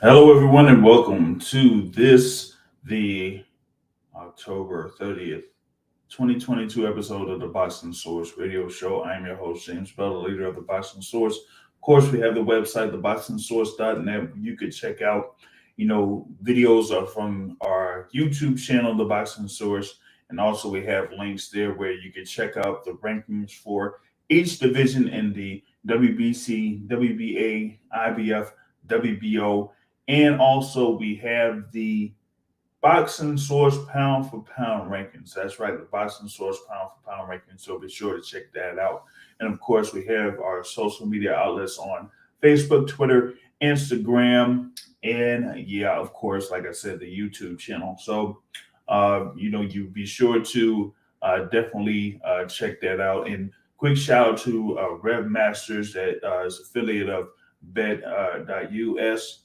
Hello, everyone, and welcome to the October 30th, 2022 episode of the Boxing Source Radio Show. I am your host, James Bell, the leader of the Boxing Source. Of course, we have the website, theboxingsource.net. You could check out, videos are from our YouTube channel, The Boxing Source, and also we have links there where you can check out the rankings for each division in the WBC, WBA, IBF, WBO, and also we have the Boxing Source pound for pound rankings. That's right, the Boxing Source pound for pound rankings. So be sure to check that out. And of course, we have our social media outlets on Facebook, Twitter, Instagram, and yeah, of course, like I said, the YouTube channel. So, you be sure to definitely check that out. And quick shout out to Rev Masters, that is affiliate of Bet.us,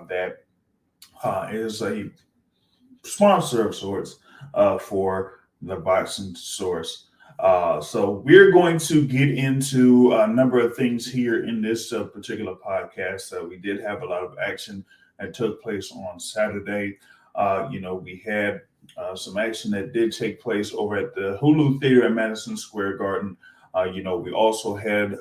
that is a sponsor of sorts for the Boxing Source. So we're going to get into a number of things here in this particular podcast. We did have a lot of action that took place on Saturday. We had some action that did take place over at the Hulu Theater at Madison Square Garden. We also had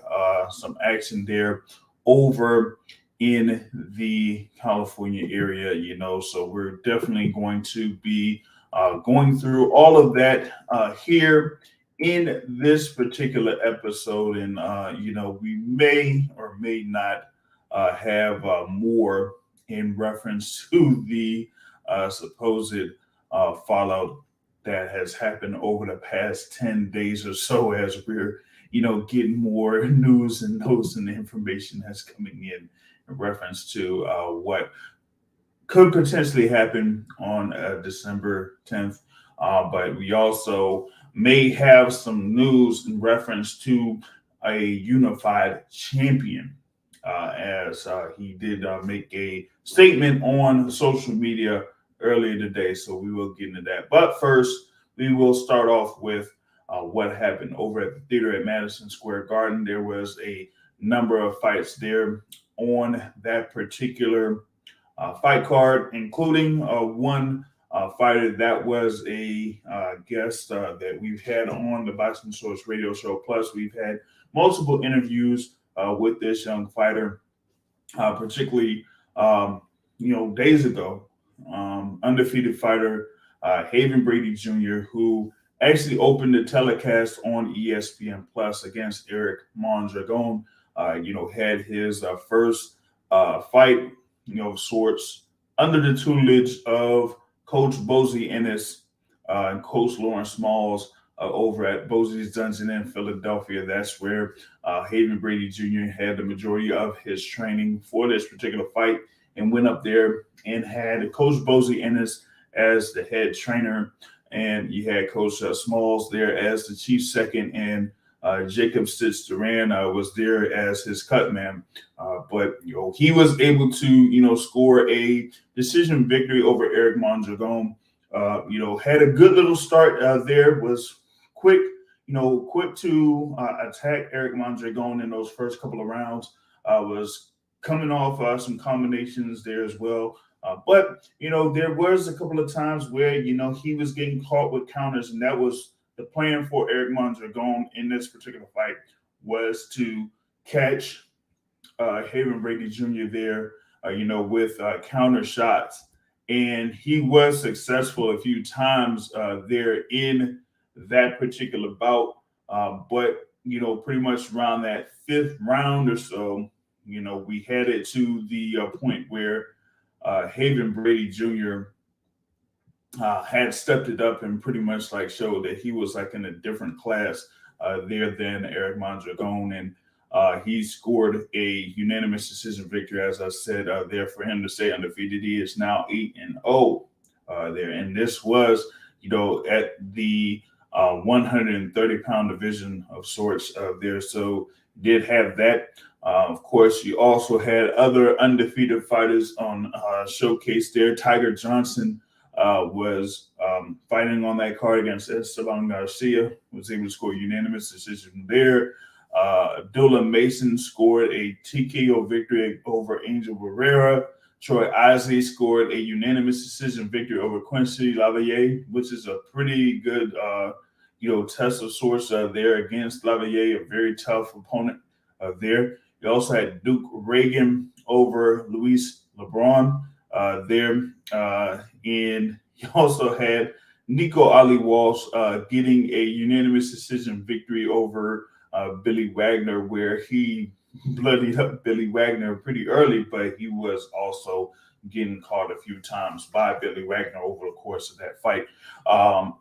some action there over in the California area, so we're definitely going to be going through all of that here in this particular episode. And, we may or may not have more in reference to the supposed fallout that has happened over the past 10 days or so, as we're getting more news and notes and information that's coming in reference to what could potentially happen on December 10th. But we also may have some news in reference to a unified champion, as he did make a statement on social media earlier today. So we will get into that. But first, we will start off with what happened over at the theater at Madison Square Garden. There was a number of fights there on that particular fight card, including one fighter that was a guest that we've had on the Boxing Source Radio Show. Plus, we've had multiple interviews with this young fighter, particularly days ago. Undefeated fighter Haven Brady Jr., who actually opened the telecast on ESPN Plus against Eric Mondragon. Had his first fight, sorts under the tutelage of Coach Bozy Ennis and Coach Lawrence Smalls over at Bozy's Dungeon in Philadelphia. That's where Haven Brady Jr. had the majority of his training for this particular fight, and went up there and had Coach Bozy Ennis as the head trainer. And you had Coach Smalls there as the chief second, and Jacob Stitz Duran was there as his cut man. But he was able to score a decision victory over Eric Mondragon. Had a good little start there. Was quick to attack Eric Mondragon in those first couple of rounds. Was coming off some combinations there as well. But there was a couple of times where he was getting caught with counters, and that was the plan for Eric Mondragon in this particular fight, was to catch Haven Brady Jr. there, with counter shots. And he was successful a few times there in that particular bout. But pretty much around that fifth round or so, we headed to the point where Haven Brady Jr. Had stepped it up and pretty much showed that he was in a different class there than Eric Mondragon, and he scored a unanimous decision victory, as I said there, for him to stay undefeated. He is now 8-0 there, and this was at the 130-pound division of sorts there. So did have that. Of course, you also had other undefeated fighters on showcase there. Tiger Johnson was fighting on that card against Esteban Garcia, was able to score a unanimous decision there. Abdullah Mason scored a TKO victory over Angel Barrera. Troy Isley scored a unanimous decision victory over Quincy Lavalier, which is a pretty good, test of sorts there against Lavalier, a very tough opponent there. You also had Duke Reagan over Luis LeBron there, and you also had Nico Ali Walsh getting a unanimous decision victory over Billy Wagner, where he bloodied up Billy Wagner pretty early, but he was also getting caught a few times by Billy Wagner over the course of that fight.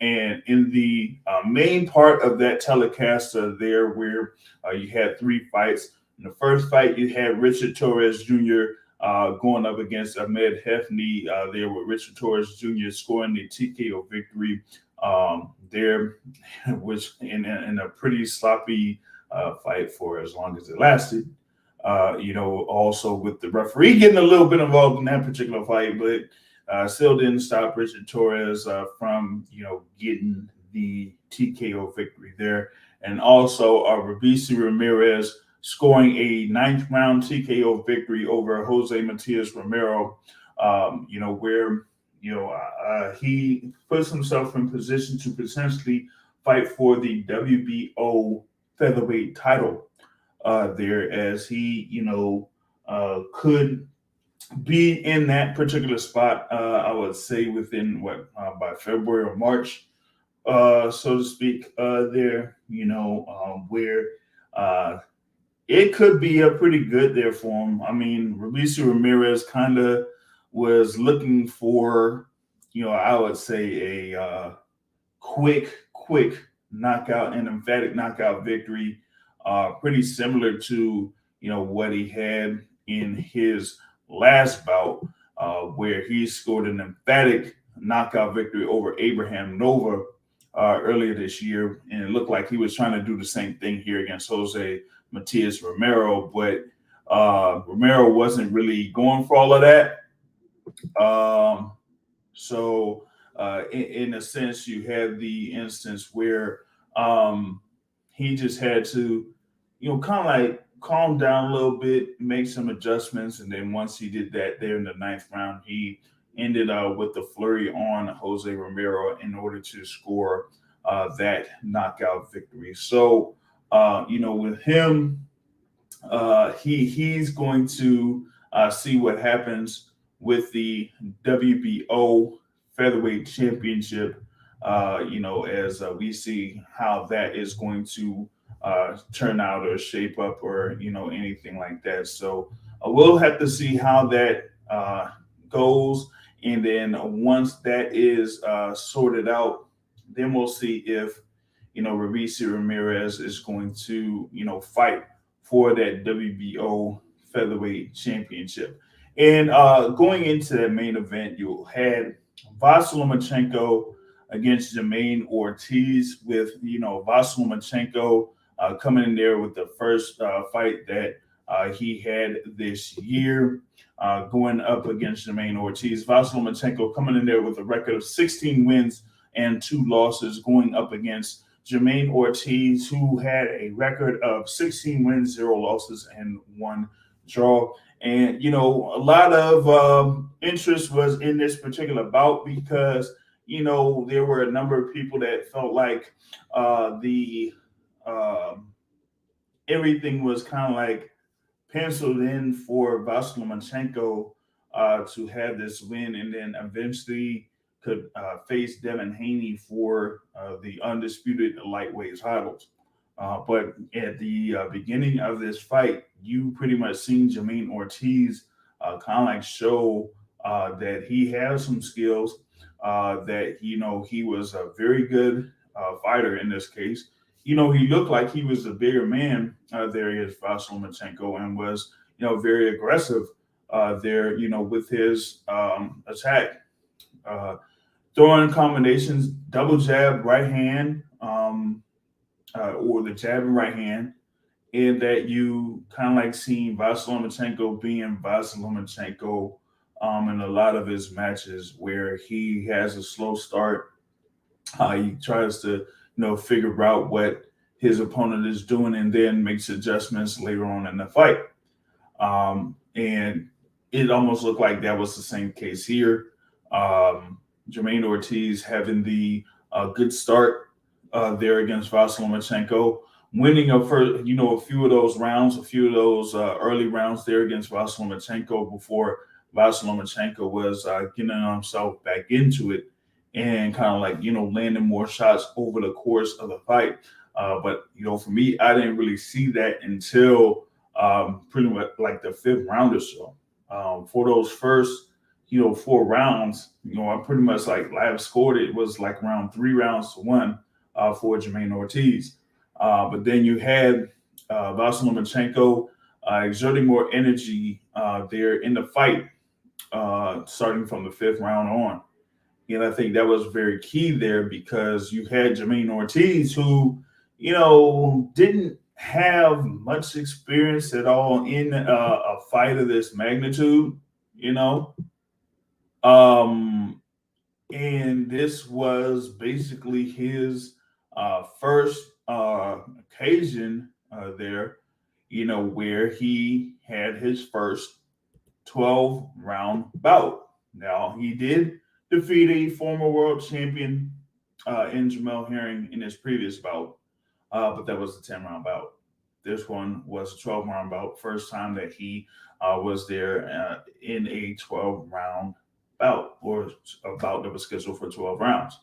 And in the main part of that telecast there, where you had 3 fights. In the first fight, you had Richard Torres Jr. Going up against Ahmed Hefney there, with Richard Torres Jr. scoring the TKO victory there, which in a pretty sloppy fight for as long as it lasted. Also with the referee getting a little bit involved in that particular fight, but still didn't stop Richard Torres from, getting the TKO victory there. And also Robeisy Ramirez scoring a 9th round TKO victory over Jose Matias Romero, where, he puts himself in position to potentially fight for the WBO featherweight title there, as he, could be in that particular spot, I would say within by February or March, so to speak, there, where it could be a pretty good there for him. I mean, Robeisy Ramirez kind of was looking for, I would say a quick knockout and emphatic knockout victory, pretty similar to, what he had in his last bout, where he scored an emphatic knockout victory over Abraham Nova earlier this year. And it looked like he was trying to do the same thing here against Jose Matias Romero, but Romero wasn't really going for all of that. So in a sense, you had the instance where he just had to, kind of like calm down a little bit, make some adjustments. And then once he did that there in the 9th round, he ended with the flurry on Jose Romero in order to score that knockout victory. So, with him, he's going to see what happens with the WBO featherweight championship, as we see how that is going to turn out or shape up or, anything like that. So we'll have to see how that goes. And then once that is sorted out, then we'll see if, Robeisy Ramirez is going to, fight for that WBO featherweight championship. And going into that main event, you had Vasyl Lomachenko against Jermaine Ortiz, with, Vasyl Lomachenko coming in there with the first fight that he had this year, going up against Jermaine Ortiz. Vasyl Lomachenko coming in there with a record of 16 wins and 2 losses, going up against Jermaine Ortiz, who had a record of 16 wins, 0 losses, and 1 draw. And, a lot of interest was in this particular bout because, there were a number of people that felt like everything was kind of like penciled in for Vasyl Lomachenko to have this win, and then eventually could face Devin Haney for the undisputed lightweight titles. But at the beginning of this fight, you pretty much seen Jermaine Ortiz kind of like show that he has some skills, that, he was a very good fighter in this case. He looked like he was a bigger man there against Vasyl Lomachenko, and was, very aggressive there, with his attack. Throwing combinations, double jab, right hand, or the jab and right hand, and that you kind of like seeing Vasyl Lomachenko being Vasyl Lomachenko in a lot of his matches, where he has a slow start. He tries to, figure out what his opponent is doing, and then makes adjustments later on in the fight. And it almost looked like that was the same case here. Jermaine Ortiz having the good start there against Vasyl Lomachenko, winning a few of those rounds, a few of those early rounds there against Vasyl Lomachenko before Vasyl Lomachenko was getting himself back into it and kind of like, landing more shots over the course of the fight. But, for me, I didn't really see that until pretty much like the fifth round or so. For those first, 4 rounds, I pretty much like live scored it was like around 3 rounds to 1 for Jermaine Ortiz. But then you had Vasyl Lomachenko exerting more energy there in the fight, starting from the fifth round on. And I think that was very key there because you had Jermaine Ortiz who, didn't have much experience at all in a fight of this magnitude, you know. And this was basically his first occasion there, where he had his first 12-round bout. Now, he did defeat a former world champion in Jamel Herring in his previous bout, but that was a 10-round bout. This one was a 12-round bout, first time that he was there in a 12-round bout, or a bout that was scheduled for 12 rounds.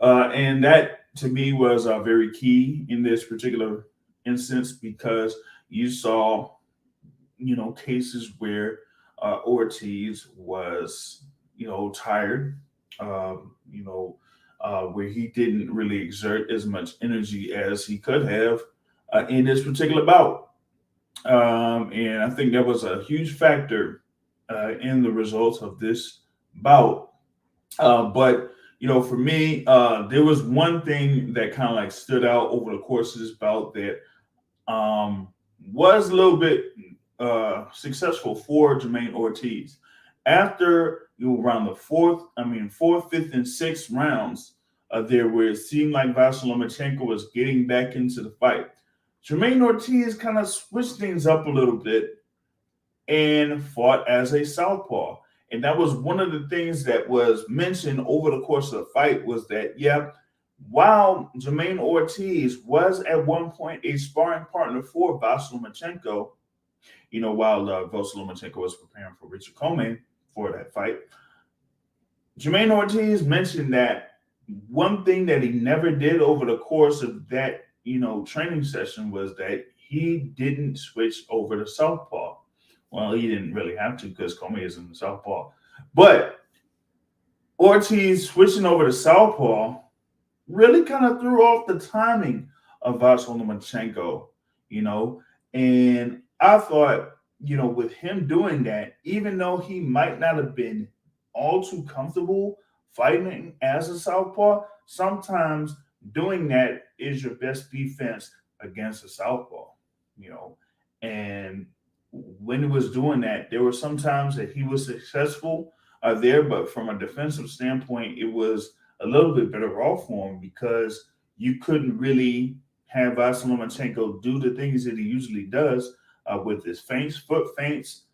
And that, to me, was very key in this particular instance because you saw, cases where Ortiz was, tired, where he didn't really exert as much energy as he could have in this particular bout. And I think that was a huge factor in the results of this bout. But, for me, there was one thing that kind of like stood out over the course of this bout that was a little bit successful for Jermaine Ortiz. After around the fourth, fifth, and sixth rounds, there where it seemed like Vasyl Lomachenko was getting back into the fight, Jermaine Ortiz kind of switched things up a little bit and fought as a southpaw. And that was one of the things that was mentioned over the course of the fight was that, while Jermaine Ortiz was at one point a sparring partner for Vasyl Lomachenko, while Vasyl Lomachenko was preparing for Richard Coleman for that fight, Jermaine Ortiz mentioned that one thing that he never did over the course of that, training session was that he didn't switch over to southpaw. Well, he didn't really have to because Coleman is in the southpaw. But Ortiz switching over to southpaw really kind of threw off the timing of Vasyl Lomachenko, and I thought, with him doing that, even though he might not have been all too comfortable fighting as a southpaw, sometimes doing that is your best defense against a southpaw, and when he was doing that, there were some times that he was successful there, but from a defensive standpoint, it was a little bit better off for him because you couldn't really have Vasyl Lomachenko do the things that he usually does with his feints, foot feints,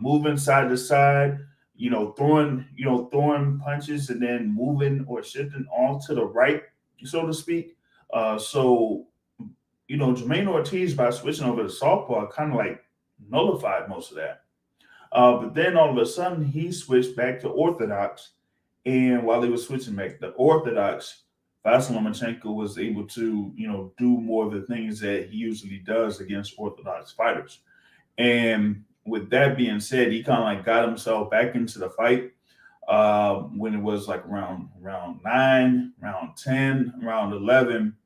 moving side to side, throwing punches and then moving or shifting off to the right, so to speak. So Jermaine Ortiz, by switching over to southpaw, kind of like nullified most of that. But then all of a sudden, he switched back to orthodox. And while he was switching back to orthodox, Vasyl Lomachenko was able to, do more of the things that he usually does against orthodox fighters. And with that being said, he kind of like got himself back into the fight when it was like round 9, round 10, round 11.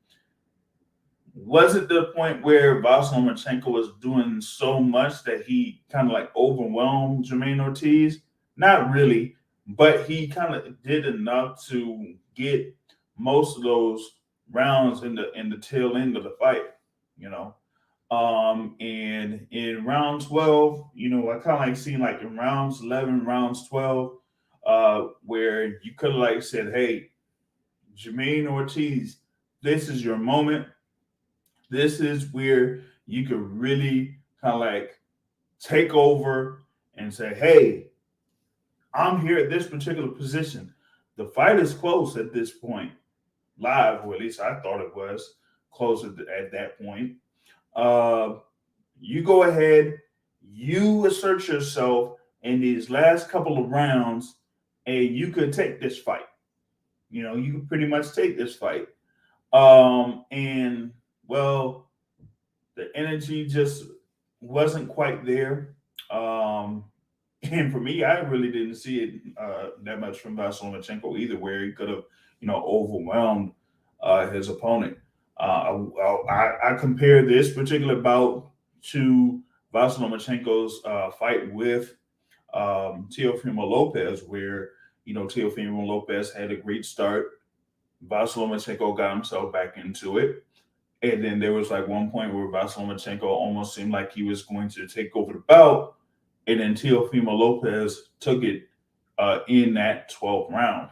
Was it the point where Vasyl Lomachenko was doing so much that he kind of like overwhelmed Jermaine Ortiz? Not really, but he kind of did enough to get most of those rounds in the tail end of the fight, And in round 12, I kind of like seen like in rounds 11, rounds 12, where you could have like said, hey, Jermaine Ortiz, this is your moment. This is where you could really kind of like take over and say, hey, I'm here at this particular position. The fight is close at this point, live, or at least I thought it was close at that point. Uh, you go ahead, you assert yourself in these last couple of rounds, and you could take this fight. You could pretty much take this fight. And well, the energy just wasn't quite there. Um, and for me, I really didn't see it that much from Vasyl Lomachenko either, where he could have, overwhelmed his opponent. I compare this particular bout to Vasyl Lomachenko's fight with Teofimo Lopez, where Teofimo Lopez had a great start. Vasyl Lomachenko got himself back into it. And then there was like one point where Vasyl Lomachenko almost seemed like he was going to take over the bout. And then Teofimo Lopez took it in that 12th round.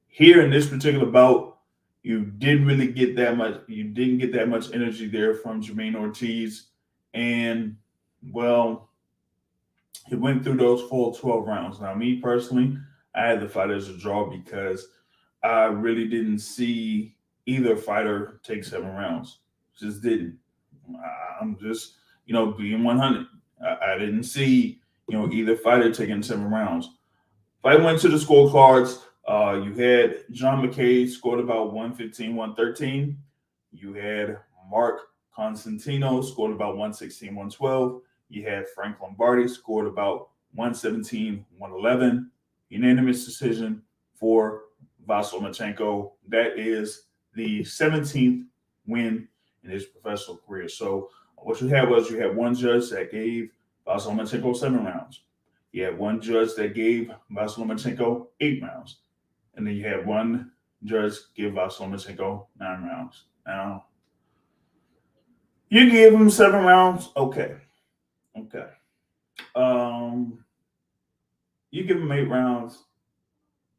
Here in this particular bout, you didn't really get that much. You didn't get that much energy there from Jermaine Ortiz. And, well, he went through those full 12 rounds. Now, me personally, I had the fight as a draw because I really didn't see either fighter take 7 rounds. Just didn't. I'm just, being 100. I didn't see, either fighter taking 7 rounds. Fight went to the scorecards. You had John McKay scored about 115, 113. You had Mark Constantino scored about 116, 112. You had Frank Lombardi scored about 117, 111. Unanimous decision for Vasyl Lomachenko. That is the 17th win in his professional career. So what you had one judge that gave Vasyl Lomachenko 7 rounds. You had one judge that gave Vasyl Lomachenko 8 rounds. And then you had one judge give Vasyl Lomachenko 9 rounds. Now, you give him 7 rounds, okay. You give him 8 rounds,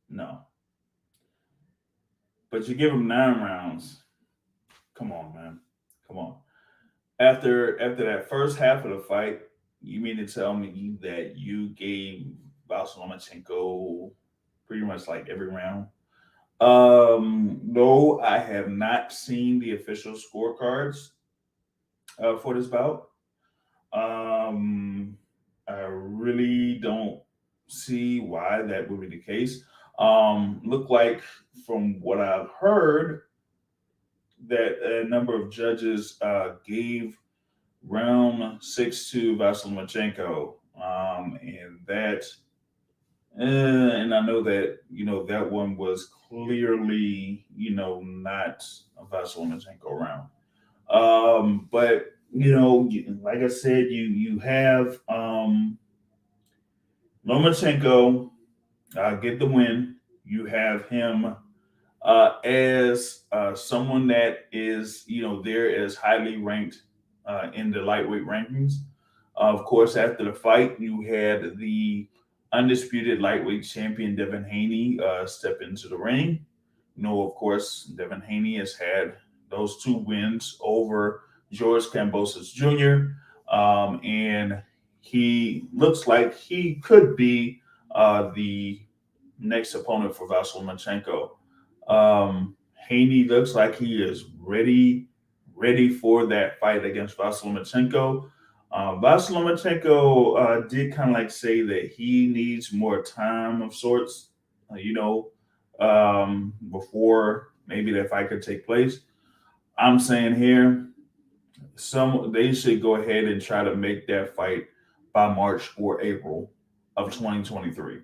no. But you give him 9 rounds. Come on, man. Come on. After that first half of the fight, you mean to tell me that you gave Vasyl Lomachenko pretty much like every round? No, I have not seen the official scorecards for this bout. I really don't see why that would be the case. Look like from what I've heard that a number of judges gave round 6 to Vasyl Lomachenko, and I know that that one was clearly not a Vasyl Lomachenko round. But like I said, you have Lomachenko get the win. You have him as someone that is there as highly ranked in the lightweight rankings. Of course, after the fight, you had the undisputed lightweight champion Devin Haney step into the ring. Of course, Devin Haney has had those 2 wins over George Kambosos Jr. And he looks like he could be the next opponent for Vasyl Lomachenko. Haney looks like he is ready for that fight against Vasyl Lomachenko. Vasyl Lomachenko did kind of like say that he needs more time of sorts, before maybe that fight could take place. I'm saying here, they should go ahead and try to make that fight by March or April of 2023.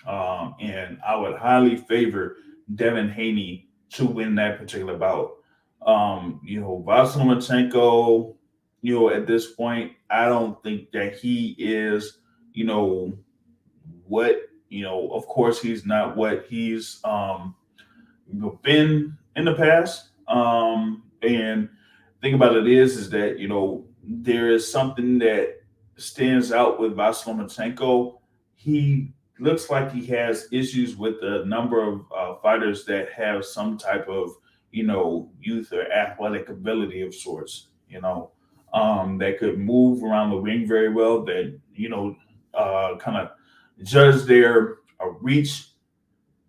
And I would highly favor Devin Haney to win that particular bout. Vasyl Lomachenko, at this point, I don't think that he is, what, of course, he's not what he's been in the past. And thing about it is that, there is something that stands out with Vasyl Lomachenko. He looks like he has issues with a number of fighters that have some type of, youth or athletic ability of sorts, that could move around the ring very well, that, kind of judge their reach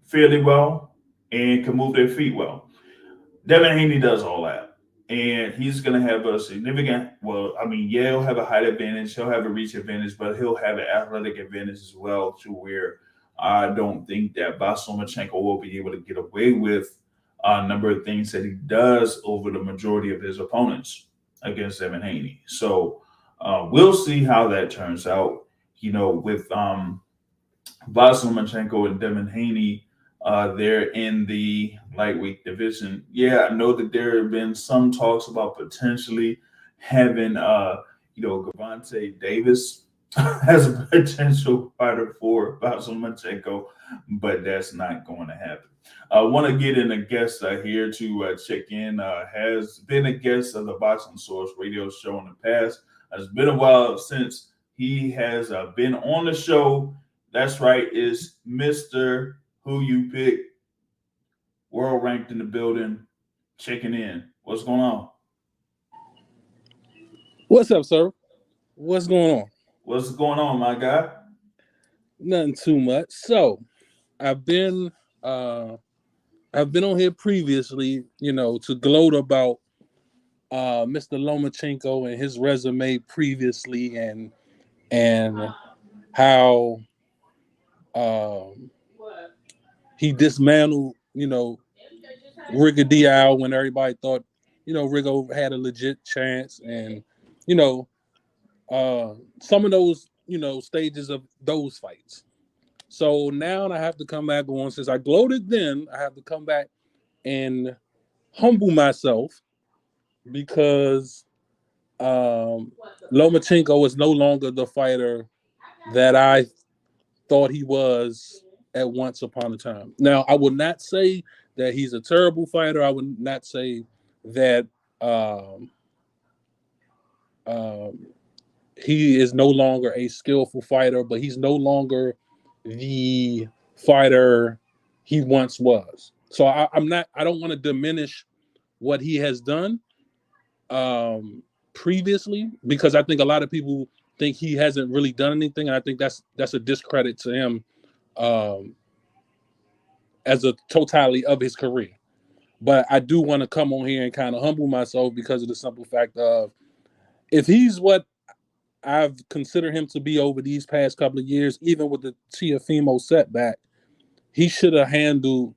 fairly well and can move their feet well. Devin Haney does all that. And he's going to have a significant, well, I mean, yeah, he'll have a height advantage, he'll have a reach advantage, but he'll have an athletic advantage as well, to where I don't think that Bouts Lomachenko will be able to get away with a number of things that he does over the majority of his opponents against Devin Haney. So we'll see how that turns out. With Bouts Lomachenko and Devin Haney, they're in the lightweight division. Yeah, I know that there have been some talks about potentially having, Gervonta Davis as a potential fighter for Bouts Lomachenko, but that's not going to happen. I want to get in a guest here to check in. Has been a guest of the Boxing Source radio show in the past. It's been a while since he has been on the show. That's right, is Mr. Who You Pick, world ranked in the building, checking in. What's going on? What's up, sir? What's going on? What's going on, my guy? Nothing too much. So, I've been on here previously, to gloat about Mr. Lomachenko and his resume previously, and how he dismantled, Rigo Diao when everybody thought, Rigo had a legit chance, and some of those, stages of those fights. So now I have to come back on, since I gloated then, I have to come back and humble myself, because Lomachenko is no longer the fighter that I thought he was at once upon a time. Now, I would not say that he's a terrible fighter. I would not say that he is no longer a skillful fighter, but he's no longer the fighter he once was. So I don't want to diminish what he has done previously, because I think a lot of people think he hasn't really done anything, and I think that's a discredit to him as a totality of his career. But I do want to come on here and kind of humble myself, because of the simple fact of, if he's what I've considered him to be over these past couple of years, even with the Teofimo setback, he should have handled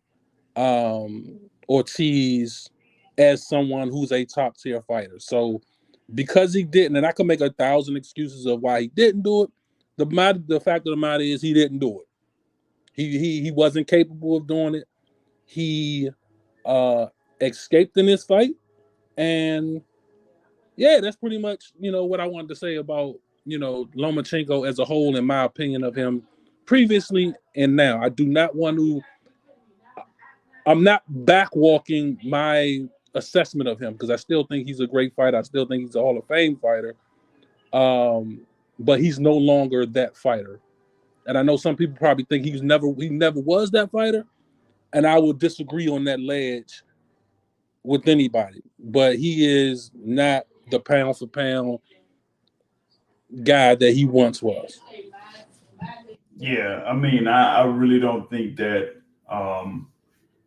Ortiz as someone who's a top tier fighter. So because he didn't, and I can make 1,000 excuses of why he didn't do it, the fact of the matter is he didn't do it. He wasn't capable of doing it. He escaped in this fight, and yeah, that's pretty much what I wanted to say about Lomachenko as a whole, in my opinion of him previously and now. I'm not backwalking my assessment of him, because I still think he's a great fighter. I still think he's a Hall of Fame fighter. But he's no longer that fighter. And I know some people probably think he never was that fighter. And I will disagree on that ledge with anybody. But he is not the pound for pound guy that he once was. Yeah, I mean, I really don't think that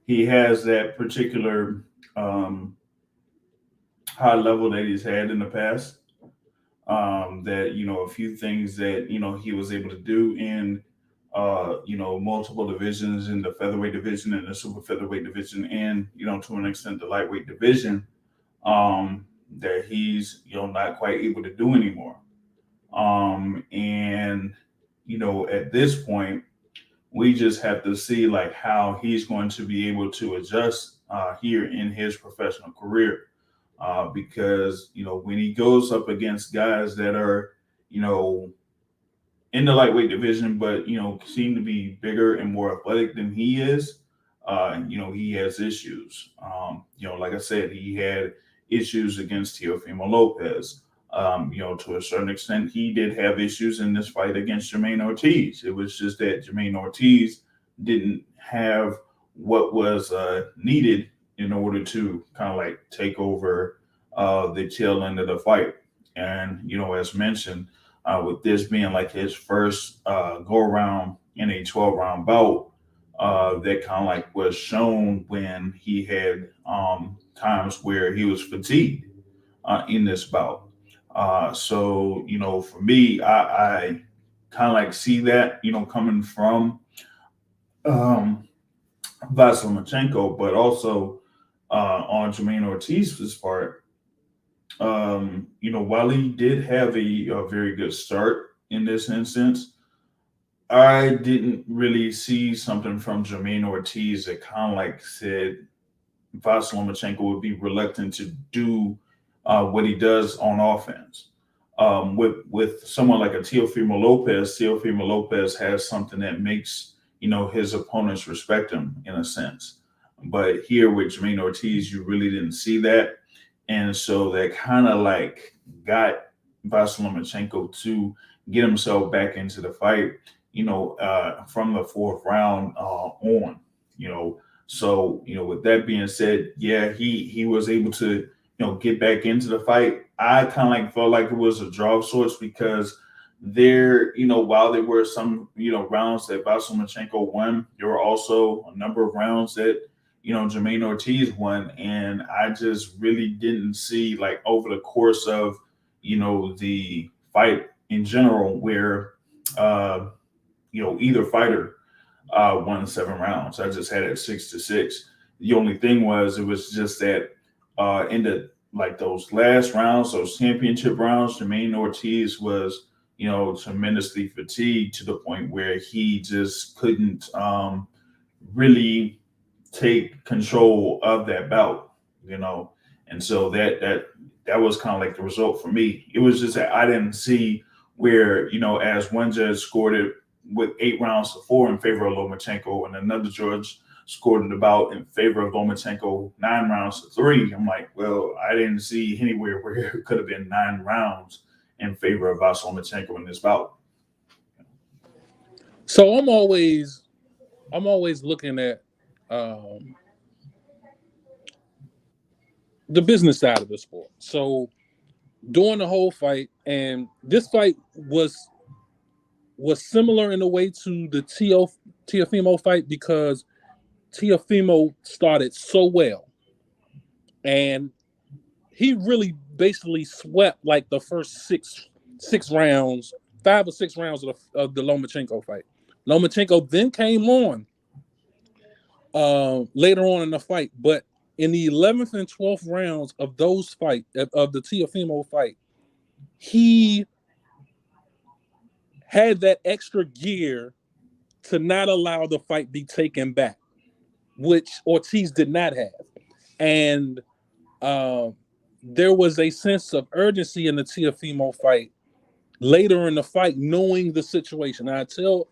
he has that particular high level that he's had in the past. That a few things that he was able to do in multiple divisions, in the featherweight division and the super featherweight division, and to an extent the lightweight division, that he's not quite able to do anymore. And at this point, we just have to see like how he's going to be able to adjust here in his professional career. Because when he goes up against guys that are in the lightweight division, but seem to be bigger and more athletic than he is, he has issues. Like I said, he had issues against Teofimo Lopez. To a certain extent, he did have issues in this fight against Jermaine Ortiz. It was just that Jermaine Ortiz didn't have what was needed in order to kind of like take over the tail end of the fight. And, as mentioned, with this being like his first go around in a 12-round bout. That kind of like was shown when he had times where he was fatigued in this bout. So for me, I kind of like see that coming from um, Vasilomachenko, but also on Jermaine Ortiz's part. While he did have a very good start in this instance, I didn't really see something from Jermaine Ortiz that kind of like said Vasyl Lomachenko would be reluctant to do what he does on offense. With someone like a Teofimo Lopez has something that makes his opponents respect him in a sense. But here with Jermaine Ortiz, you really didn't see that, and so that kind of like got Vasyl Lomachenko to get himself back into the fight. From the fourth round on. So, with that being said, yeah, he was able to, get back into the fight. I kind of like felt like it was a draw of sorts because while there were some, rounds that Vasilomachenko won, there were also a number of rounds that, Jermaine Ortiz won. And I just really didn't see like over the course of, the fight in general where, either fighter won 7 rounds. I just had it 6-6. The only thing was, it was just that in the like those last rounds, those championship rounds, Jermaine Ortiz was, tremendously fatigued to the point where he just couldn't really take control of that bout, and so that was kind of like the result for me. It was just that I didn't see where, as one judge scored it with 8 rounds to 4 in favor of Lomachenko, and another judge scored it about in favor of Lomachenko 9 rounds to 3. I'm like, well, I didn't see anywhere where it could have been 9 rounds in favor of Vasyl Lomachenko in this bout. So I'm always looking at the business side of the sport. So during the whole fight, and this fight was similar in a way to the Teofimo fight because Teofimo started so well, and he really basically swept like the first six rounds, 5 or 6 rounds of the Lomachenko fight. Lomachenko then came on later on in the fight, but in the 11th and 12th rounds of those fight of the Teofimo fight, he had that extra gear to not allow the fight be taken back, which Ortiz did not have. And there was a sense of urgency in the Teofimo fight later in the fight, knowing the situation. And I tell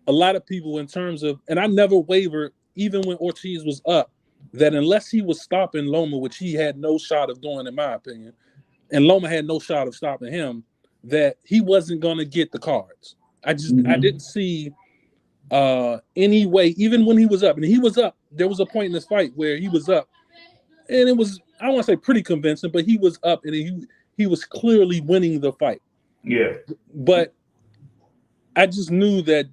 a lot of people in terms of, and I never wavered, even when Ortiz was up, that unless he was stopping Loma, which he had no shot of doing, in my opinion, and Loma had no shot of stopping him, that he wasn't going to get the cards. I didn't see any way, even when he was up. And he was up. There was a point in this fight where he was up, and it was, I don't want to say pretty convincing, but he was up, and he was clearly winning the fight. Yeah. But I just knew that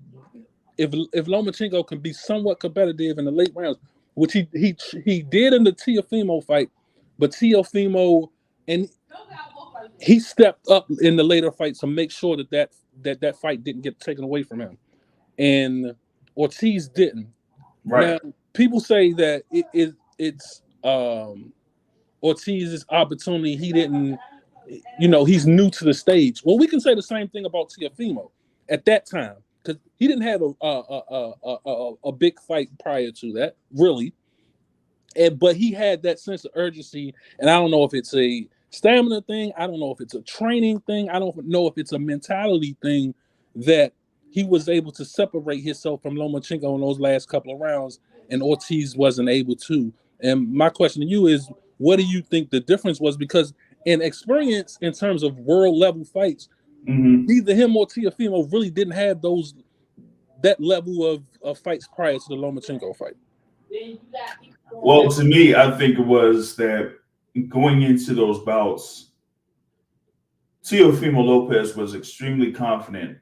if Lomachenko can be somewhat competitive in the late rounds, which he did in the Teofimo fight, but Teofimo, and he stepped up in the later fights to make sure that fight didn't get taken away from him, and Ortiz didn't. Right. Now, people say that it's Ortiz's opportunity. He didn't, he's new to the stage. Well, we can say the same thing about Teofimo at that time, because he didn't have a big fight prior to that, really. But he had that sense of urgency, and I don't know if it's a stamina thing. I don't know if it's a training thing. I don't know if it's a mentality thing, that he was able to separate himself from Lomachenko in those last couple of rounds, and Ortiz wasn't able to. And my question to you is, what do you think the difference was? Because in experience, in terms of world level fights, neither him or Teofimo really didn't have that level of fights prior to the Lomachenko fight. Well, to me, I think it was that going into those bouts, Teofimo Lopez was extremely confident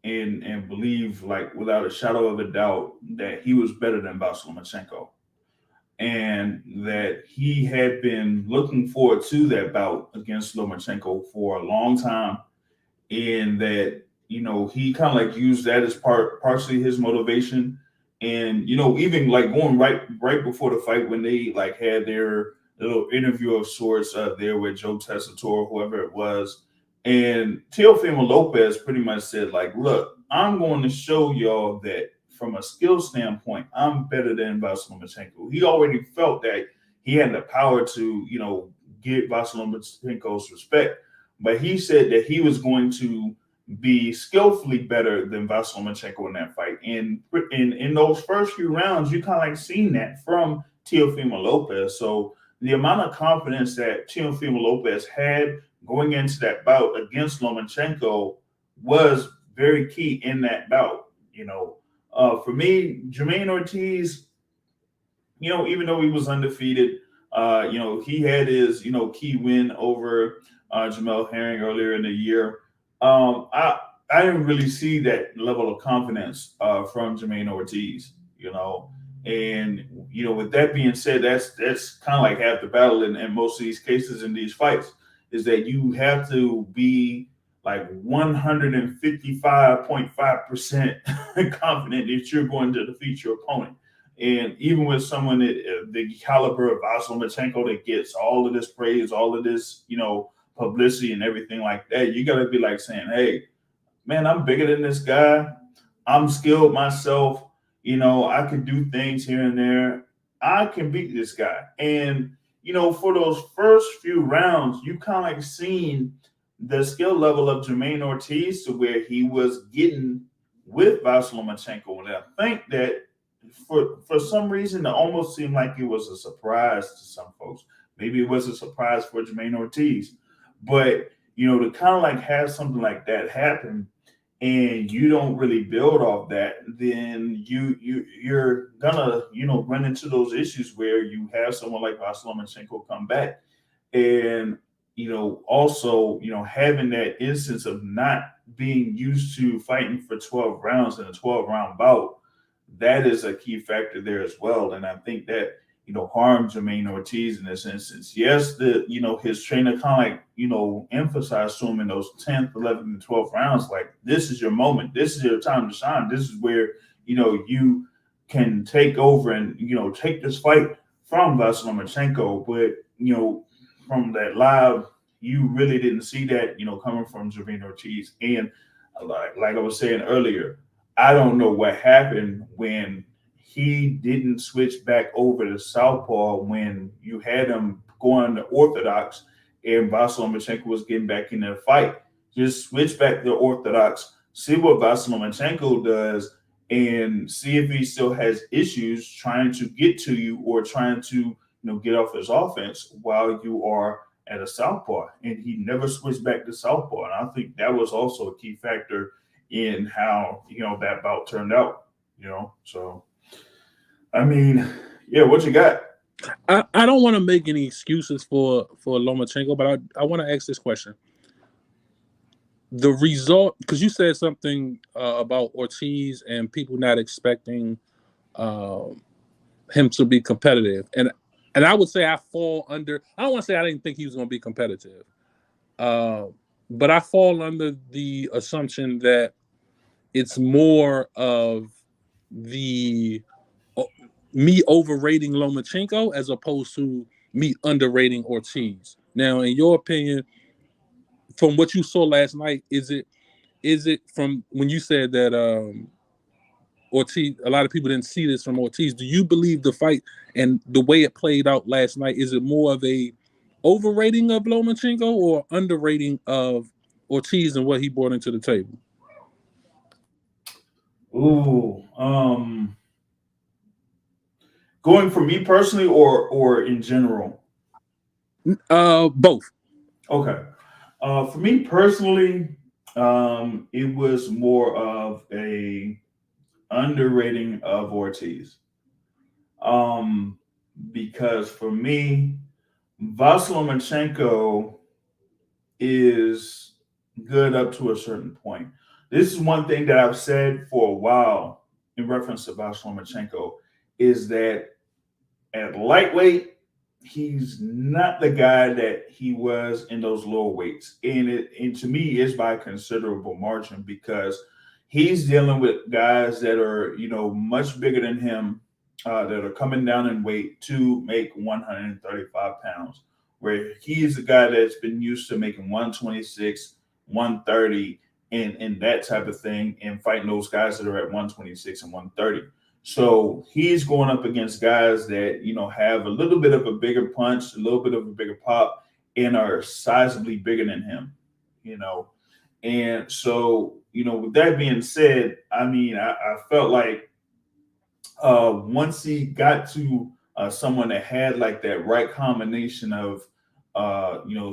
and believed, like without a shadow of a doubt, that he was better than Vasyl Lomachenko, and that he had been looking forward to that bout against Lomachenko for a long time, and that he kind of like used that as partially his motivation. And even like going right before the fight, when they like had their little interview of sorts there with Joe Tessitore, whoever it was, and Teofimo Lopez pretty much said like, look, I'm going to show y'all that from a skill standpoint, I'm better than Vasyl Lomachenko. He already felt that he had the power to get Vasyl Lomachenko's respect, but he said that he was going to be skillfully better than Vasyl Lomachenko in that fight. And in those first few rounds, you kind of like seen that from Teofimo Lopez. So the amount of confidence that Teofimo Lopez had going into that bout against Lomachenko was very key in that bout. For me, Jermaine Ortiz, even though he was undefeated, he had his, key win over Jamel Herring earlier in the year. I didn't really see that level of confidence from Jermaine Ortiz, and with that being said, that's kind of like half the battle in most of these cases in these fights is that you have to be like 155.5% confident that you're going to defeat your opponent. And even with someone that the caliber of Vasyl Lomachenko that gets all of this praise, all of this, publicity and everything like that, you got to be like saying, hey, man, I'm bigger than this guy. I'm skilled myself. I can do things here and there. I can beat this guy. And, for those first few rounds, you kind of like seen the skill level of Jermaine Ortiz to where he was getting with Vasyl Lomachenko. And I think that for some reason, it almost seemed like it was a surprise to some folks. Maybe it was a surprise for Jermaine Ortiz. But, to kind of like have something like that happen and you don't really build off that, then you're gonna, run into those issues where you have someone like Vasyl Lomachenko come back. And, also, having that instance of not being used to fighting for 12 rounds in a 12-round bout, that is a key factor there as well. And I think that, harmed Jermaine Ortiz in this instance. Yes, his trainer kind of like, emphasized to him in those 10th, 11th, and 12th rounds, like, this is your moment. This is your time to shine. This is where, you can take over and, take this fight from Vasyl Lomachenko. But, from that live, you really didn't see that, coming from Jermaine Ortiz. And like I was saying earlier, I don't know what happened when he didn't switch back over to southpaw when you had him going to orthodox and Vasyl Lomachenko was getting back in the fight. Just switch back to orthodox, see what Vasyl Lomachenko does, and see if he still has issues trying to get to you or trying to get off his offense while you are at a southpaw. And he never switched back to southpaw. And I think that was also a key factor in how that bout turned out. So I mean, yeah, what you got? I don't want to make any excuses for Lomachenko, but I want to ask this question. The result, because you said something about Ortiz and people not expecting him to be competitive, and I would say I fall under. I don't want to say I didn't think he was going to be competitive, but I fall under the assumption that it's more of the me overrating Lomachenko as opposed to me underrating Ortiz. Now, in your opinion, from what you saw last night, is it from when you said that Ortiz? A lot of people didn't see this from Ortiz. Do you believe the fight and the way it played out last night, is it more of a overrating of Lomachenko or underrating of Ortiz and what he brought into the table? Ooh, going for me personally or in general? Both. Okay. For me personally, it was more of a underrating of Ortiz. Um, because for me, Vasyl Lomachenko is good up to a certain point. This is one thing that I've said for a while in reference to Vasyl Lomachenko is that at lightweight, he's not the guy that he was in those lower weights. And to me, it's by a considerable margin because he's dealing with guys that are, much bigger than him, that are coming down in weight to make 135 pounds, where he's a guy that's been used to making 126, 130, and that type of thing, and fighting those guys that are at 126 and 130. So he's going up against guys that, have a little bit of a bigger punch, a little bit of a bigger pop, and are sizably bigger than him. And so, with that being said, I mean, I felt like once he got to someone that had like that right combination of,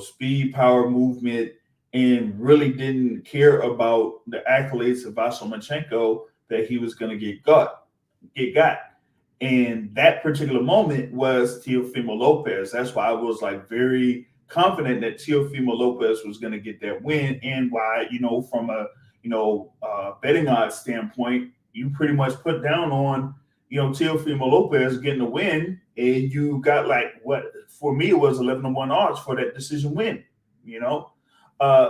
speed, power, movement, and really didn't care about the accolades of Vasyl Lomachenko, that he was going to get got. And that particular moment was Teofimo Lopez. That's why I was like very confident that Teofimo Lopez was going to get that win, and why, from a betting odds standpoint, you pretty much put down on Teofimo Lopez getting the win, and you got like what for me it was 11-1 odds for that decision win.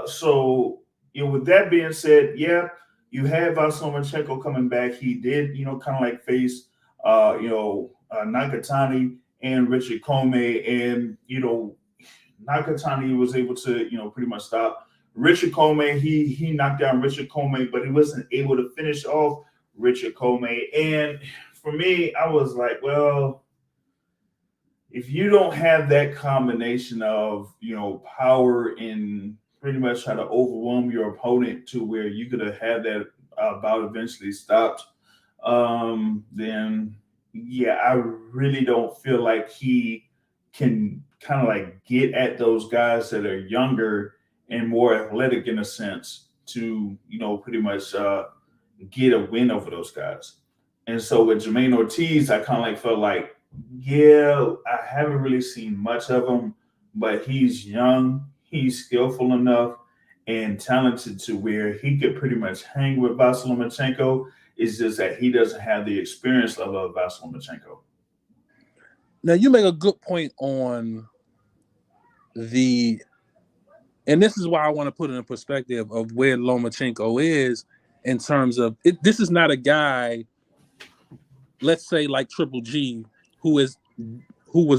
So with that being said, yeah. You have Vasyl Lomachenko coming back. He did, kind of like face, Nakatani and Richard Comey. And, Nakatani was able to, pretty much stop Richard Comey. He knocked down Richard Comey, but he wasn't able to finish off Richard Comey. And for me, I was like, well, if you don't have that combination of, power and pretty much try to overwhelm your opponent to where you could have had that bout eventually stopped, then yeah, I really don't feel like he can kind of like get at those guys that are younger and more athletic in a sense to, pretty much get a win over those guys. And so with Jermaine Ortiz, I kind of like felt like, yeah, I haven't really seen much of him, but he's young. He's skillful enough and talented to where he could pretty much hang with Vasyl Lomachenko. It's just that he doesn't have the experience level of Vasyl Lomachenko. Now, you make a good point on and this is why I want to put it in perspective of where Lomachenko is in terms of it. This is not a guy, let's say like Triple G, who was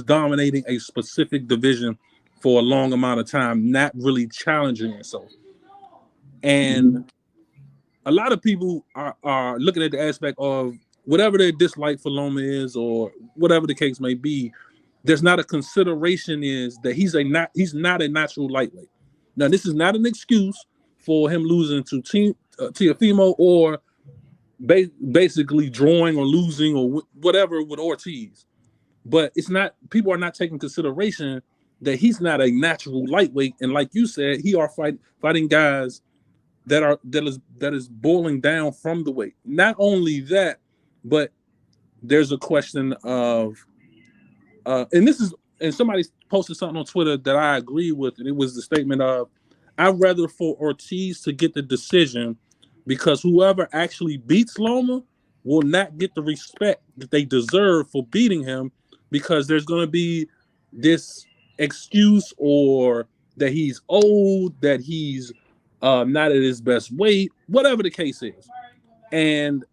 dominating a specific division for a long amount of time, not really challenging himself. And a lot of people are looking at the aspect of whatever their dislike for Loma is, or whatever the case may be. There's not a consideration is that he's not a natural lightweight. Now, this is not an excuse for him losing to Teofimo or basically drawing or losing or whatever with Ortiz. But it's not. People are not taking consideration that he's not a natural lightweight, and like you said, he are fighting guys that is boiling down from the weight. Not only that, but there's a question of, and somebody posted something on Twitter that I agree with, and it was the statement of, I'd rather for Ortiz to get the decision, because whoever actually beats Loma will not get the respect that they deserve for beating him, because there's going to be this excuse or that he's old, that he's not at his best weight, whatever the case is. And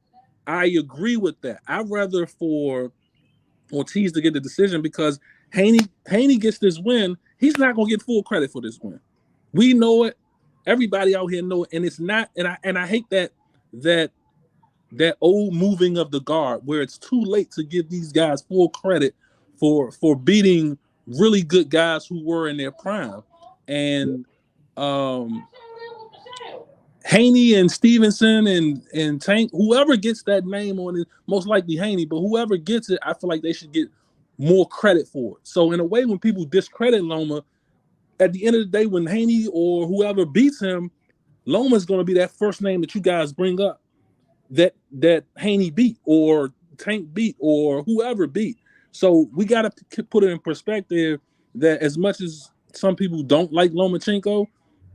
I agree with that. I'd rather for Ortiz to get the decision, because Haney gets this win. He's not going to get full credit for this win. We know it. Everybody out here know it. And it's not, and I hate that old moving of the guard where it's too late to give these guys full credit for beating really good guys who were in their prime. And Haney and Stevenson and Tank, whoever gets that name on it, most likely Haney, but whoever gets it, I feel like they should get more credit for it. So in a way, when people discredit Loma, at the end of the day, when Haney or whoever beats him, Loma's going to be that first name that you guys bring up that Haney beat or Tank beat or whoever beat. So we got to put it in perspective that as much as some people don't like Lomachenko,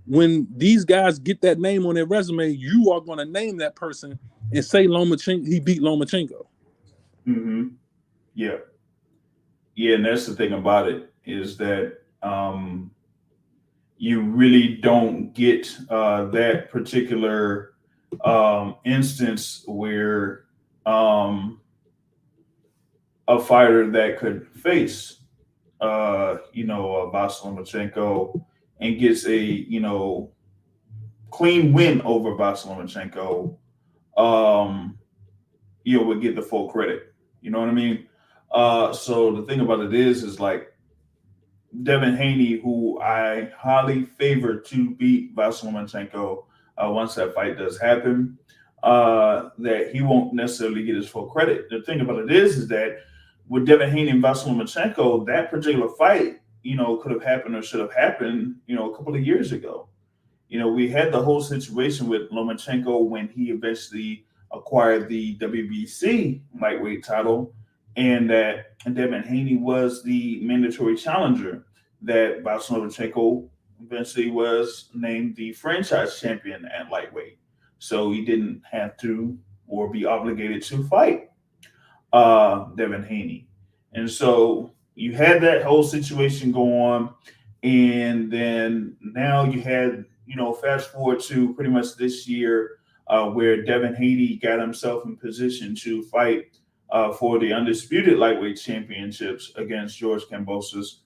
when these guys get that name on their resume, you are going to name that person and say Lomachenko, he beat Lomachenko. Mm-hmm. Yeah. Yeah, and that's the thing about it is that you really don't get that particular instance where a fighter that could face, Vasyl Lomachenko and gets a, clean win over Vasyl Lomachenko, would get the full credit. You know what I mean? So the thing about it is like Devin Haney, who I highly favor to beat Vasyl Lomachenko once that fight does happen, that he won't necessarily get his full credit. The thing about it is that with Devin Haney and Vasyl Lomachenko, that particular fight, could have happened or should have happened, a couple of years ago. We had the whole situation with Lomachenko when he eventually acquired the WBC lightweight title, and that Devin Haney was the mandatory challenger. That Vasyl Lomachenko eventually was named the franchise champion at lightweight, so he didn't have to or be obligated to fight Devin Haney. And so you had that whole situation go on, and then now you had, fast forward to pretty much this year, where Devin Haney got himself in position to fight for the undisputed lightweight championships against George Kambosos.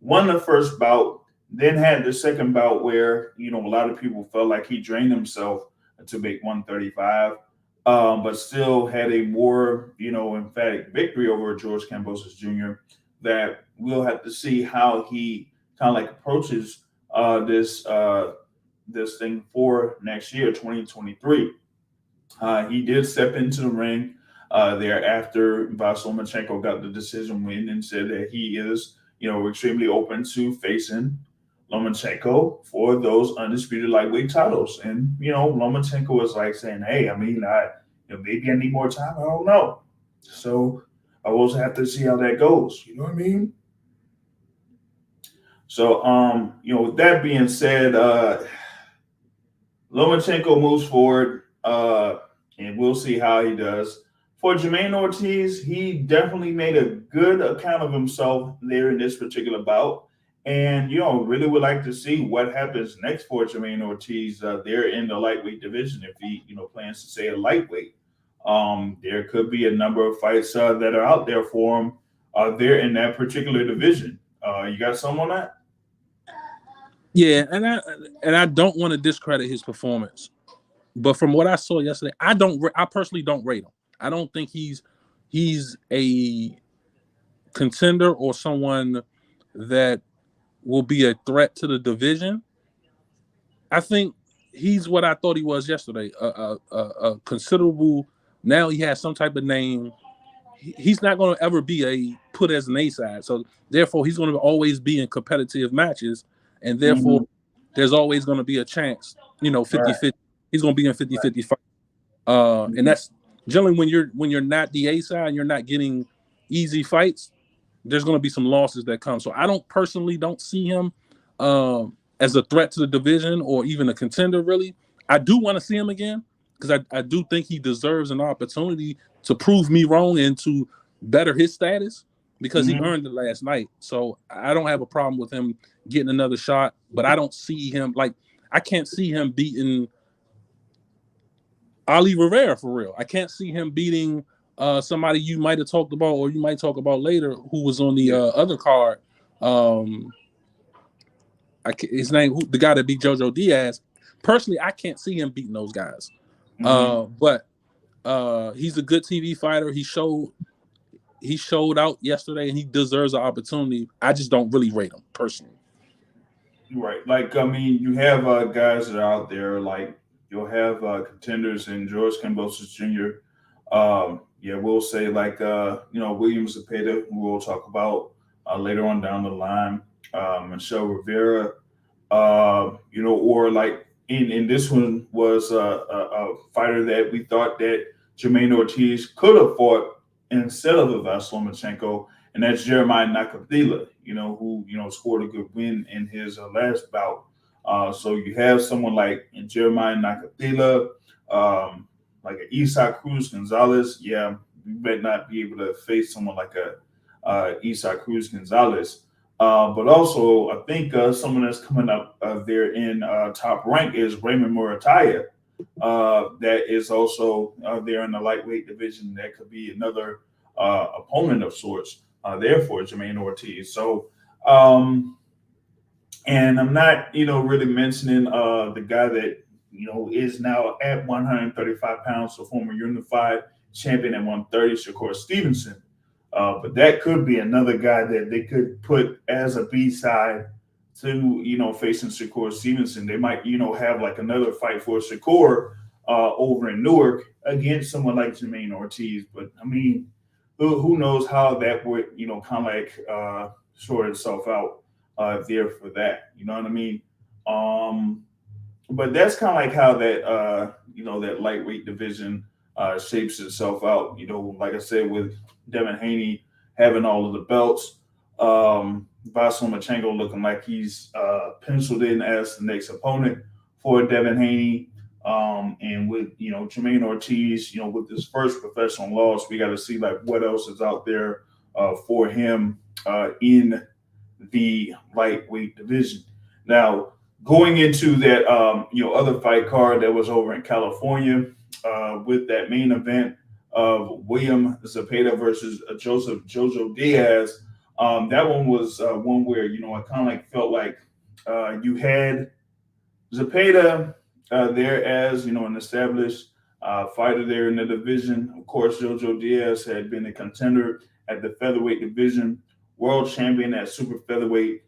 Won the first bout, then had the second bout where, a lot of people felt like he drained himself to make 135. But still had a more, emphatic victory over George Kambosos Jr. That we'll have to see how he kind of like approaches this thing for next year, 2023. He did step into the ring there after Vasyl Lomachenko got the decision win and said that he is, extremely open to facing Lomachenko for those undisputed lightweight titles. And, Lomachenko was like saying, hey, maybe I need more time. I don't know. So I will also have to see how that goes. You know what I mean? So, with that being said, Lomachenko moves forward, and we'll see how he does. For Jermaine Ortiz, he definitely made a good account of himself there in this particular bout. And, really would like to see what happens next for Jermaine Ortiz there in the lightweight division if he, plans to stay a lightweight. There could be a number of fights that are out there for him there in that particular division. You got some on that? Yeah, and I don't want to discredit his performance, but from what I saw yesterday, I personally don't rate him. I don't think he's a contender or someone that will be a threat to the division. I think he's what I thought he was yesterday, a considerable. Now he has some type of name. He's not going to ever be put as an A side, so therefore he's going to always be in competitive matches, and therefore there's always going to be a chance, 50-50. Right. He's going to be in 50-50 fight. And that's generally when you're not the A side and you're not getting easy fights, there's going to be some losses that come. So I don't see him as a threat to the division or even a contender, really. I do want to see him again because I do think he deserves an opportunity to prove me wrong and to better his status because he earned it last night. So I don't have a problem with him getting another shot, but I don't see him I can't see him beating Ali Rivera for real. I can't see him beating somebody you might have talked about or you might talk about later who was on the other card. His name, the guy that beat Jojo Diaz. Personally, I can't see him beating those guys. But he's a good TV fighter. He showed out yesterday, and he deserves an opportunity. I just don't really rate him personally. Right. You have guys that are out there. Like you'll have contenders in George Kambosos Jr. We'll say William Zepeda, who we'll talk about later on down the line. Michelle Rivera, or like in this one was a fighter that we thought that Jermaine Ortiz could have fought instead of Vasyl Lomachenko, and that's Jeremiah Nakavila, who scored a good win in his last bout So you have someone like Jeremiah Nakatila, like an Isaac Cruz Gonzalez. Yeah, you might not be able to face someone like a Isaac Cruz Gonzalez. But also, I think someone that's coming up there in top rank is Raymond Murataya. That is also there in the lightweight division. That could be another opponent of sorts there for Jermaine Ortiz. So, and I'm not, really mentioning the guy that, is now at 135 pounds, so former unified champion at 130, Shakur Stevenson. But that could be another guy that they could put as a B side to, facing Shakur Stevenson. They might, have like another fight for Shakur over in Newark against someone like Jermaine Ortiz. But I mean, who knows how that would, kind of like sort itself out there for that. You know what I mean? But that's kind of like how that that lightweight division shapes itself out. Like I said, with Devin Haney having all of the belts, Vasyl Lomachenko looking like he's penciled in as the next opponent for Devin Haney. And with Jermaine Ortiz, with his first professional loss, we got to see like what else is out there for him in the lightweight division. Now, going into that other fight card that was over in California with that main event of William Zepeda versus Joseph Jojo Diaz. That one was one where I kind of like felt like you had Zepeda there as an established fighter there in the division. Of course, Jojo Diaz had been a contender at the featherweight division, world champion at super featherweight,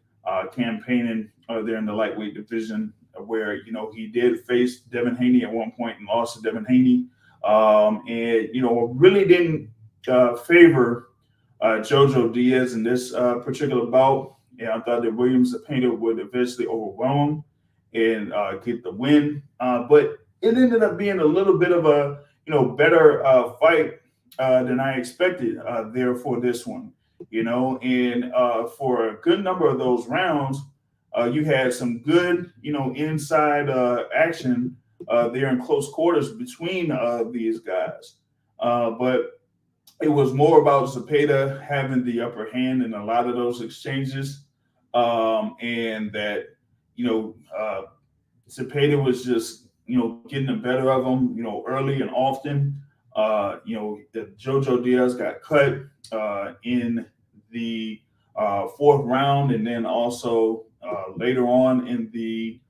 campaigning there in the lightweight division, where he did face Devin Haney at one point and lost to Devin Haney, and really didn't favor Jojo Diaz in this particular bout. Yeah, I thought that Williams Zepeda would eventually overwhelm him and get the win, but it ended up being a little bit of a better fight than I expected there for this one. And for a good number of those rounds, you had some good, inside action there in close quarters between these guys. But it was more about Zepeda having the upper hand in a lot of those exchanges, and that, Zepeda was just, getting the better of him, early and often. Jojo Diaz got cut in the fourth round, and then also later on in the